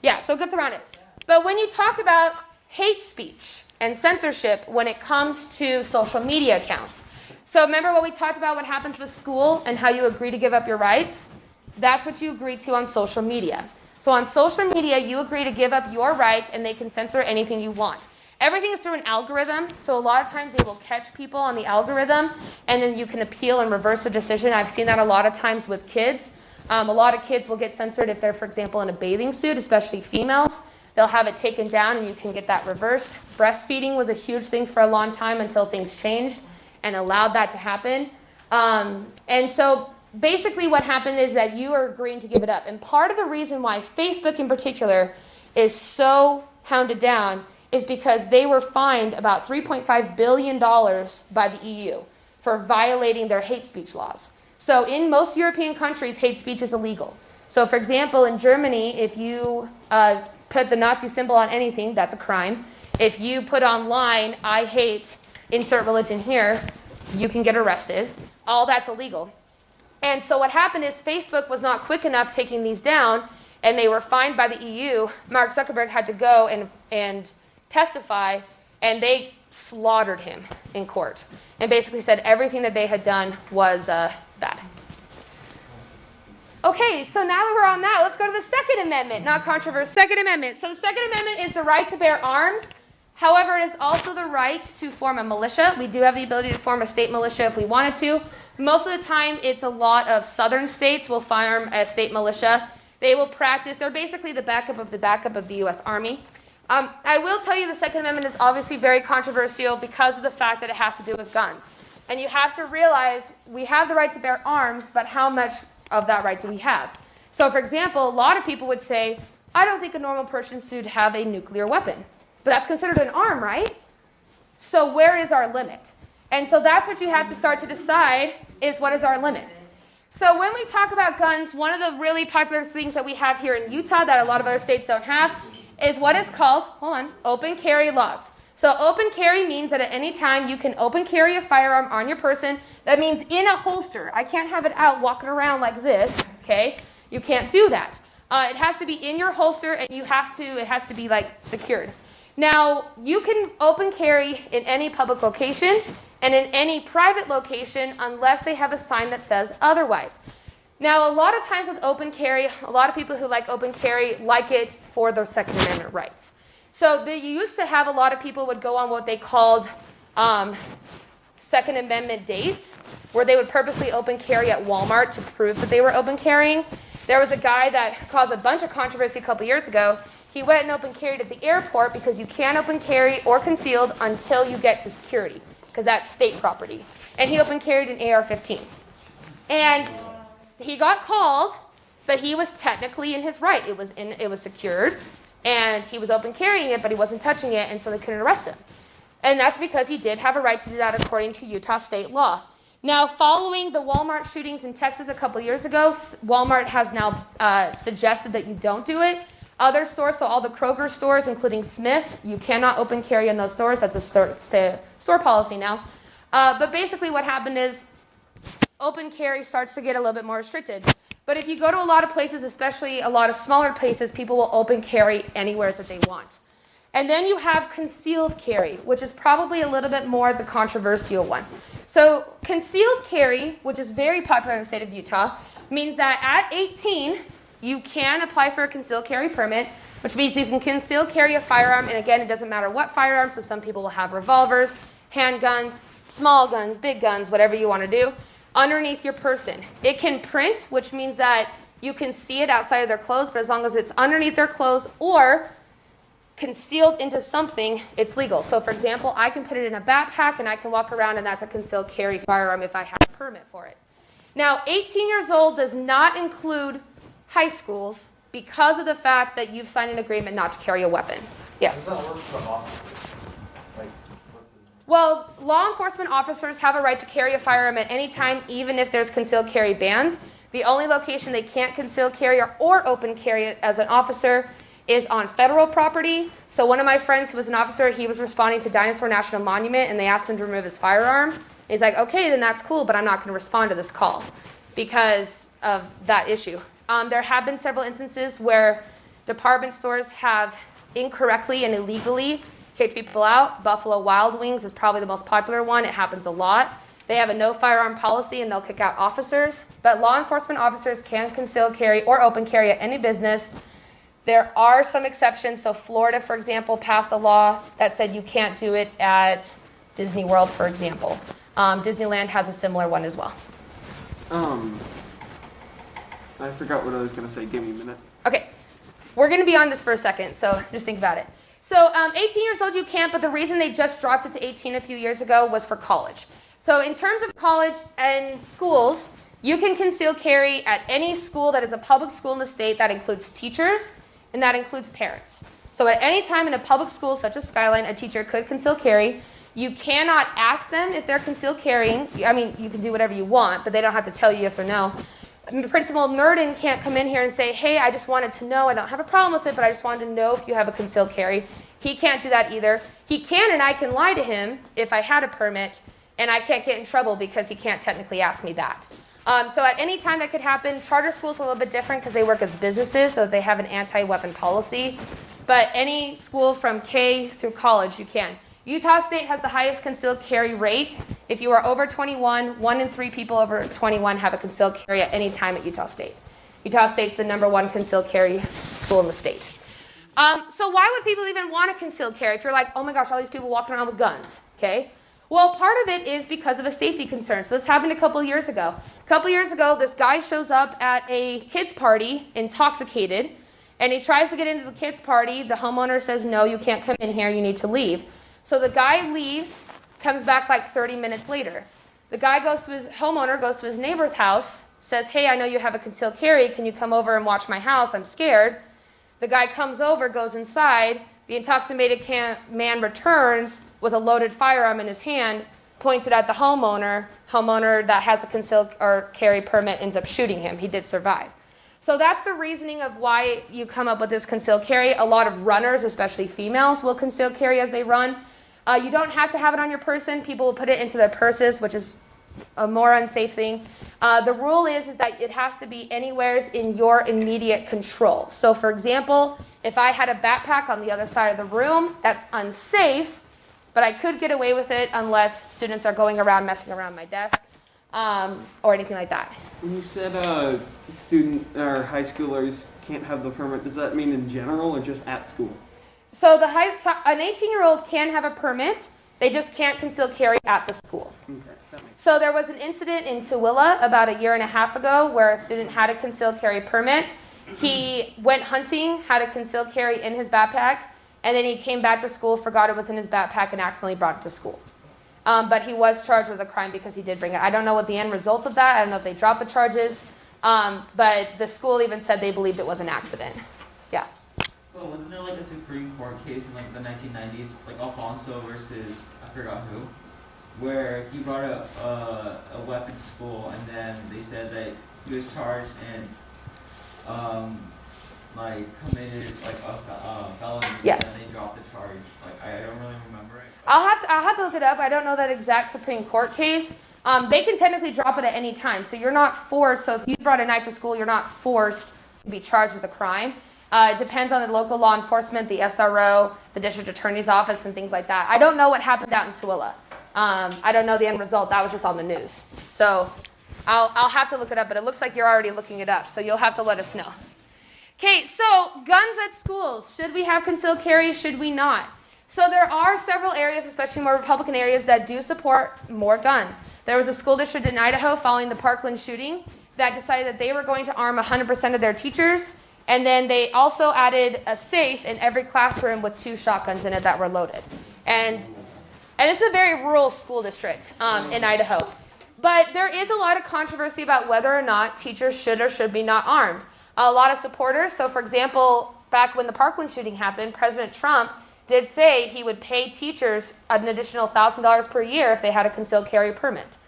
Yeah, so it gets around it. But when you talk about hate speech and censorship when it comes to social media accounts, so remember what we talked about, what happens with school and how you agree to give up your rights? That's what you agree to on social media. So on social media, you agree to give up your rights and they can censor anything you want. Everything is through an algorithm, so a lot of times they will catch people on the algorithm and then you can appeal and reverse a decision. I've seen that a lot of times with kids. A lot of kids will get censored if they're, for example, in a bathing suit, especially females. They'll have it taken down and you can get that reversed. Breastfeeding was a huge thing for a long time until things changed and allowed that to happen. And so basically what happened is that you are agreeing to give it up. And part of the reason why Facebook in particular is so hounded down is because they were fined about $3.5 billion by the EU for violating their hate speech laws. So in most European countries, hate speech is illegal. So for example, in Germany, if you put the Nazi symbol on anything, that's a crime. If you put online, I hate insert religion here, you can get arrested. All that's illegal. And so what happened is Facebook was not quick enough taking these down, and they were fined by the EU. Mark Zuckerberg had to go and testify, and they slaughtered him in court and basically said everything that they had done was bad. Okay, so now that we're on that, let's go to the Second Amendment, not controversial. Second Amendment. So the Second Amendment is the right to bear arms. However, it is also the right to form a militia. We do have the ability to form a state militia if we wanted to. Most of the time, it's a lot of southern states will form a state militia. They will practice. They're basically the backup of the U.S. Army. I will tell you the Second Amendment is obviously very controversial because of the fact that it has to do with guns. And you have to realize we have the right to bear arms, but how much of that right do we have? So, for example, a lot of people would say, I don't think a normal person should have a nuclear weapon. But that's considered an arm, right? So where is our limit? And so that's what you have to start to decide is what is our limit. So when we talk about guns, one of the really popular things that we have here in Utah that a lot of other states don't have is what is called, open carry laws. So open carry means that at any time you can open carry a firearm on your person. That means in a holster. I can't have it out walking around like this, okay? You can't do that. It has to be in your holster, and it has to be like secured. Now, you can open carry in any public location and in any private location unless they have a sign that says otherwise. Now, a lot of times with open carry, a lot of people who like open carry like it for their Second Amendment rights. So they used to have a lot of people would go on what they called Second Amendment dates, where they would purposely open carry at Walmart to prove that they were open carrying. There was a guy that caused a bunch of controversy a couple years ago. He went and open carried at the airport because you can't open carry or concealed until you get to security, because that's state property. And he open carried an AR-15. And he got called, but he was technically in his right. It was secured, and he was open carrying it, but he wasn't touching it, and so they couldn't arrest him. And that's because he did have a right to do that according to Utah state law. Now, following the Walmart shootings in Texas a couple years ago, Walmart has now suggested that you don't do it. Other stores, so all the Kroger stores, including Smith's, you cannot open carry in those stores. That's a store policy now. But basically what happened is open carry starts to get a little bit more restricted. But if you go to a lot of places, especially a lot of smaller places, people will open carry anywhere that they want. And then you have concealed carry, which is probably a little bit more the controversial one. So concealed carry, which is very popular in the state of Utah, means that at 18, you can apply for a concealed carry permit, which means you can conceal carry a firearm. And again, it doesn't matter what firearm. So some people will have revolvers, handguns, small guns, big guns, whatever you want to do, underneath your person. It can print, which means that you can see it outside of their clothes, but as long as it's underneath their clothes or concealed into something, it's legal. So for example, I can put it in a backpack and I can walk around, and that's a concealed carry firearm if I have a permit for it. Now, 18 years old does not include high schools because of the fact that you've signed an agreement not to carry a weapon. Yes? How does that work for officers? Like, what's the... Well, law enforcement officers have a right to carry a firearm at any time, even if there's concealed carry bans. The only location they can't conceal carry or open carry as an officer is on federal property. So one of my friends who was an officer, he was responding to Dinosaur National Monument, and they asked him to remove his firearm. He's like, okay, then that's cool, but I'm not going to respond to this call because of that issue. There have been several instances where department stores have incorrectly and illegally kicked people out. Buffalo Wild Wings is probably the most popular one. It happens a lot. They have a no firearm policy, and they'll kick out officers. But law enforcement officers can conceal carry or open carry at any business. There are some exceptions. So Florida, for example, passed a law that said you can't do it at Disney World, for example. Disneyland has a similar one as well. I forgot what I was going to say. Give me a minute. Okay, we're going to be on this for a second, so just think about it. So 18 years old, you can't, but the reason they just dropped it to 18 a few years ago was for college. So in terms of college and schools, you can conceal carry at any school that is a public school in the state. That includes teachers, and that includes parents. So at any time in a public school such as Skyline, a teacher could conceal carry. You cannot ask them if they're concealed carrying. I mean, you can do whatever you want, but they don't have to tell you yes or no. Principal Nurdin can't come in here and say, hey, I just wanted to know, I don't have a problem with it, but I just wanted to know if you have a concealed carry. He can't do that either. He can, and I can lie to him if I had a permit, and I can't get in trouble because he can't technically ask me that. So at any time that could happen. Charter schools are a little bit different because they work as businesses, so they have an anti-weapon policy. But any school from K through college, you can. Utah State has the highest concealed carry rate. If you are over 21, 1 in 3 people over 21 have a concealed carry at any time at Utah State. Utah State's the #1 concealed carry school in the state. So why would people even want to concealed carry if you're like, oh my gosh, all these people walking around with guns, okay? Well, part of it is because of a safety concern. So this happened a couple of years ago. A couple of years ago, this guy shows up at a kids' party intoxicated, and he tries to get into the kids' party. The homeowner says, no, you can't come in here, you need to leave. So the guy leaves, comes back like 30 minutes later. The guy homeowner goes to his neighbor's house, says, hey, I know you have a concealed carry, can you come over and watch my house? I'm scared. The guy comes over, goes inside, the intoxicated man returns with a loaded firearm in his hand, points it at the homeowner that has the concealed or carry permit ends up shooting him. He did survive. So that's the reasoning of why you come up with this concealed carry. A lot of runners, especially females, will conceal carry as they run. You don't have to have it on your person. People will put it into their purses, which is a more unsafe thing. The rule is that it has to be anywhere in your immediate control. So for example, if I had a backpack on the other side of the room, that's unsafe, but I could get away with it unless students are going around messing around my desk or anything like that. When you said student or high schoolers can't have the permit, does that mean in general or just at school? So an 18-year-old can have a permit, they just can't conceal carry at the school. Okay, that makes So there was an incident in Tooele about 1.5 years ago where a student had a concealed carry permit. He went hunting, had a concealed carry in his backpack, and then he came back to school, forgot it was in his backpack, and accidentally brought it to school. But he was charged with a crime because he did bring it. I don't know what the end result of that. I don't know if they dropped the charges. But the school even said they believed it was an accident. Yeah. Well, wasn't there like a Supreme Court case in like the 1990s, like Alfonso versus I forgot who, where he brought a weapon to school, and then they said that he was charged and like committed like a felony. Yes. And they dropped the charge. Like I don't really remember it. I'll have to look it up. I don't know that exact Supreme Court case. They can technically drop it at any time, so you're not forced. So if you brought a knife to school, you're not forced to be charged with a crime. It depends on the local law enforcement, the SRO, the district attorney's office, and things like that. I don't know what happened out in Tooele. I don't know the end result. That was just on the news. So I'll have to look it up, but it looks like you're already looking it up, so you'll have to let us know. Okay, so guns at schools. Should we have concealed carry? Should we not? So there are several areas, especially more Republican areas, that do support more guns. There was a school district in Idaho following the Parkland shooting that decided that they were going to arm 100% of their teachers, and then they also added a safe in every classroom with 2 shotguns in it that were loaded. And it's a very rural school district in Idaho. But there is a lot of controversy about whether or not teachers should or should be not armed. A lot of supporters, so for example, back when the Parkland shooting happened, President Trump did say he would pay teachers an additional $1,000 per year if they had a concealed carry permit.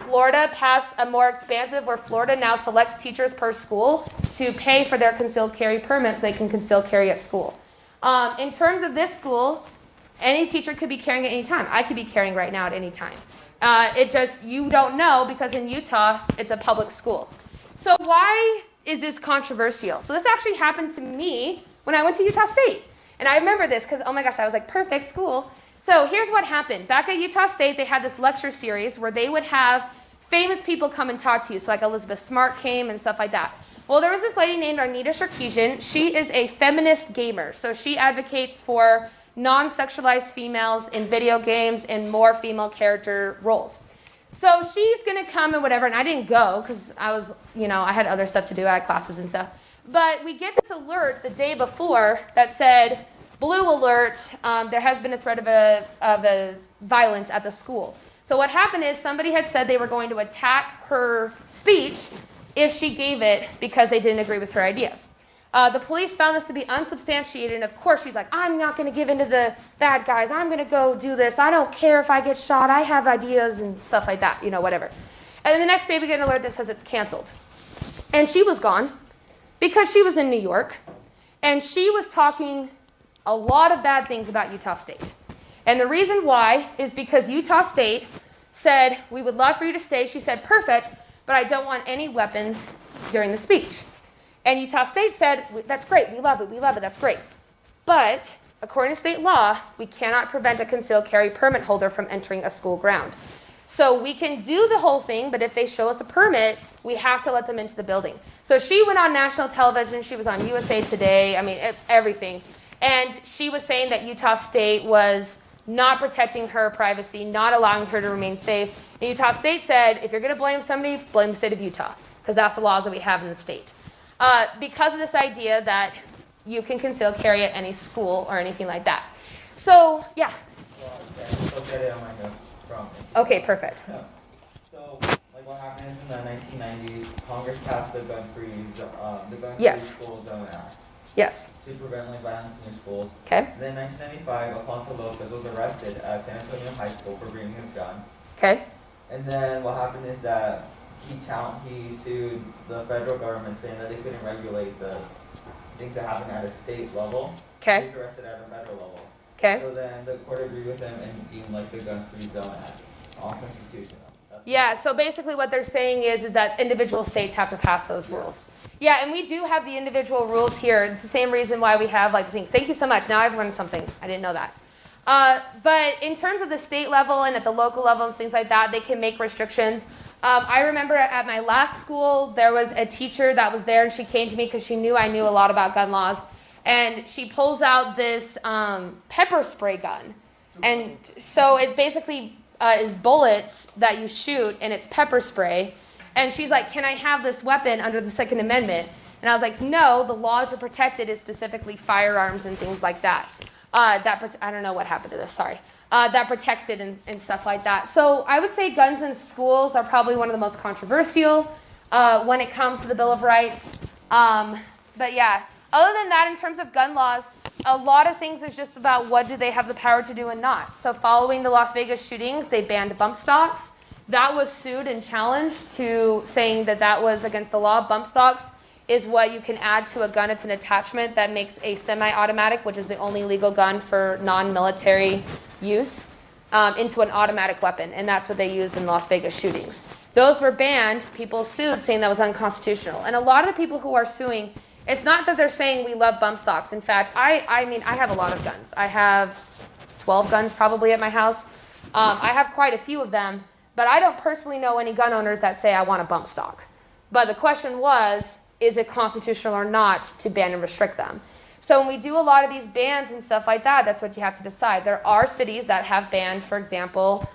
Florida passed a more expansive where Florida now selects teachers per school to pay for their concealed carry permits so they can conceal carry at school. In terms of this school, any teacher could be carrying at any time. I could be carrying right now at any time. You don't know because in Utah, it's a public school. So why is this controversial? So this actually happened to me when I went to Utah State. And I remember this because, oh my gosh, I was like, perfect school. So here's what happened. Back at Utah State, they had this lecture series where they would have famous people come and talk to you. So like Elizabeth Smart came and stuff like that. Well, there was this lady named Arnita Sarkeesian. She is a feminist gamer. So she advocates for non-sexualized females in video games and more female character roles. So she's going to come and whatever, and I didn't go because I was, I had other stuff to do. I had classes and stuff. But we get this alert the day before that said, blue alert, there has been a threat of a violence at the school. So what happened is somebody had said they were going to attack her speech if she gave it because they didn't agree with her ideas. The police found this to be unsubstantiated, and of course she's like, I'm not going to give in to the bad guys. I'm going to go do this. I don't care if I get shot. I have ideas and stuff like that, whatever. And then the next day we get an alert that says it's canceled. And she was gone because she was in New York, and she was talking a lot of bad things about Utah State. And the reason why is because Utah State said, we would love for you to stay. She said, perfect, but I don't want any weapons during the speech. And Utah State said, that's great, we love it, that's great. But according to state law, we cannot prevent a concealed carry permit holder from entering a school ground. So we can do the whole thing, but if they show us a permit, we have to let them into the building. So she went on national television, she was on USA Today, everything. And she was saying that Utah State was not protecting her privacy, not allowing her to remain safe. And Utah State said, if you're going to blame somebody, blame the state of Utah, because that's the laws that we have in the state. Because of this idea that you can conceal carry at any school or anything like that. So, yeah. Well, okay, look at it on my notes from. Okay, perfect. Yeah. So, what happened is in the 1990s, Congress passed the gun-free Yes. school zone act Yes. to prevent violence in your schools. Okay. And then in 1995, Alfonso Lopez was arrested at San Antonio High School for bringing his gun. Okay. And then what happened is that he sued the federal government saying that they couldn't regulate the things that happen at a state level. Okay. He was arrested at a federal level. Okay. So then the court agreed with him and deemed the gun-free zone act unconstitutional. Yeah, so basically what they're saying is that individual states have to pass those rules. Yeah, and we do have the individual rules here. It's the same reason why we have the thing. Thank you so much. Now I've learned something. I didn't know that. But in terms of the state level and at the local level and things like that, they can make restrictions. I remember at my last school, there was a teacher that was there, and she came to me because she knew I knew a lot about gun laws. And she pulls out this pepper spray gun. And so it basically is bullets that you shoot, and it's pepper spray. And she's like, can I have this weapon under the Second Amendment? And I was like, no, the law to protect it is specifically firearms and things like that. I don't know what happened to this, sorry. That protects it and stuff like that. So I would say guns in schools are probably one of the most controversial when it comes to the Bill of Rights. But yeah, other than that, in terms of gun laws, a lot of things is just about what do they have the power to do and not. So following the Las Vegas shootings, they banned bump stocks. That was sued and challenged to saying that that was against the law. Bump stocks is what you can add to a gun. It's an attachment that makes a semi-automatic, which is the only legal gun for non-military use, into an automatic weapon. And that's what they used in Las Vegas shootings. Those were banned. People sued saying that was unconstitutional. And a lot of the people who are suing, it's not that they're saying we love bump stocks. In fact, I have a lot of guns. I have 12 guns probably at my house. I have quite a few of them. But I don't personally know any gun owners that say I want a bump stock. But the question was, is it constitutional or not to ban and restrict them? So when we do a lot of these bans and stuff like that, that's what you have to decide. There are cities that have banned, for example,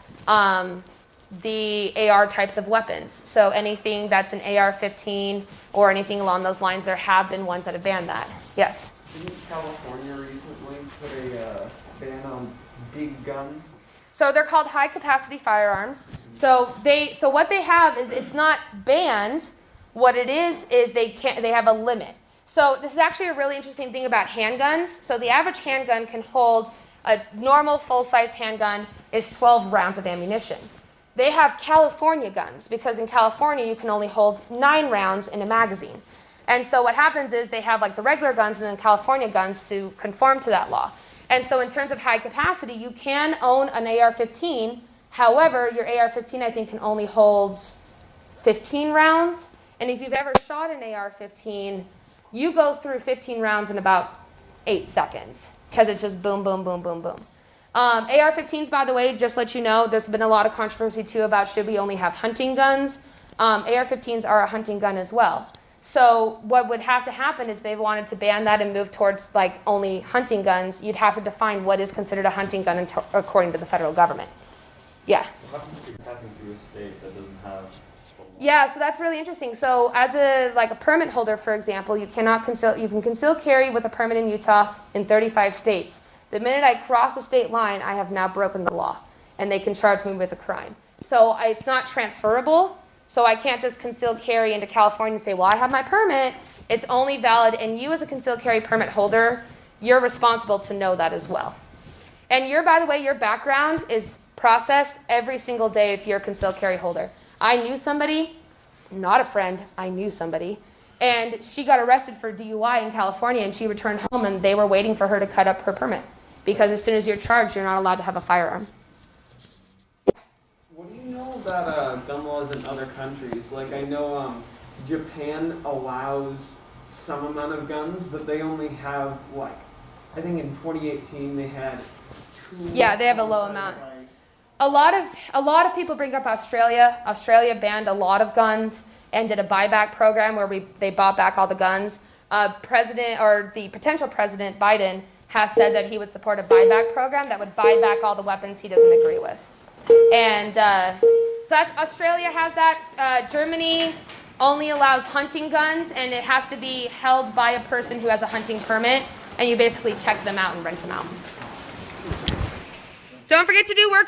the AR types of weapons. So anything that's an AR-15 or anything along those lines, there have been ones that have banned that. Yes? Didn't California recently put a ban on big guns? So they're called high-capacity firearms. So what they have is it's not banned. What it is they have a limit. So this is actually a really interesting thing about handguns. So the average handgun can hold, a normal full-size handgun is 12 rounds of ammunition. They have California guns because in California you can only hold 9 rounds in a magazine. And so what happens is they have the regular guns and then California guns to conform to that law. And so in terms of high capacity, you can own an AR-15. However, your AR-15 I think can only hold 15 rounds. And if you've ever shot an AR-15, you go through 15 rounds in about 8 seconds because it's just boom, boom, boom, boom, boom. AR-15s, by the way, just to let you know, there's been a lot of controversy too about should we only have hunting guns. AR-15s are a hunting gun as well. So what would have to happen is they wanted to ban that and move towards only hunting guns. You'd have to define what is considered a hunting gun according to the federal government. Yeah. What happens if you're passing through a state that doesn't have the law? Yeah, so that's really interesting. So as a permit holder, for example, you can conceal carry with a permit in Utah in 35 states. The minute I cross a state line, I have now broken the law, and they can charge me with a crime. So it's not transferable So I can't just concealed carry into California and say, well, I have my permit. It's only valid, and you as a concealed carry permit holder, you're responsible to know that as well. And by the way, your background is processed every single day if you're a concealed carry holder. I knew somebody, not a friend, I knew somebody, and she got arrested for DUI in California, and she returned home, and they were waiting for her to cut up her permit. Because as soon as you're charged, you're not allowed to have a firearm. What do you know about gun laws in other countries? Like, I know Japan allows some amount of guns, but they only have, like, I think in 2018 they had 2. Yeah, they have a low amount. A lot of people bring up Australia. Australia banned a lot of guns and did a buyback program where they bought back all the guns. The potential president, Biden, has said that he would support a buyback program that would buy back all the weapons he doesn't agree with. And so Australia has that. Germany only allows hunting guns, and it has to be held by a person who has a hunting permit, and you basically check them out and rent them out. Don't forget to do work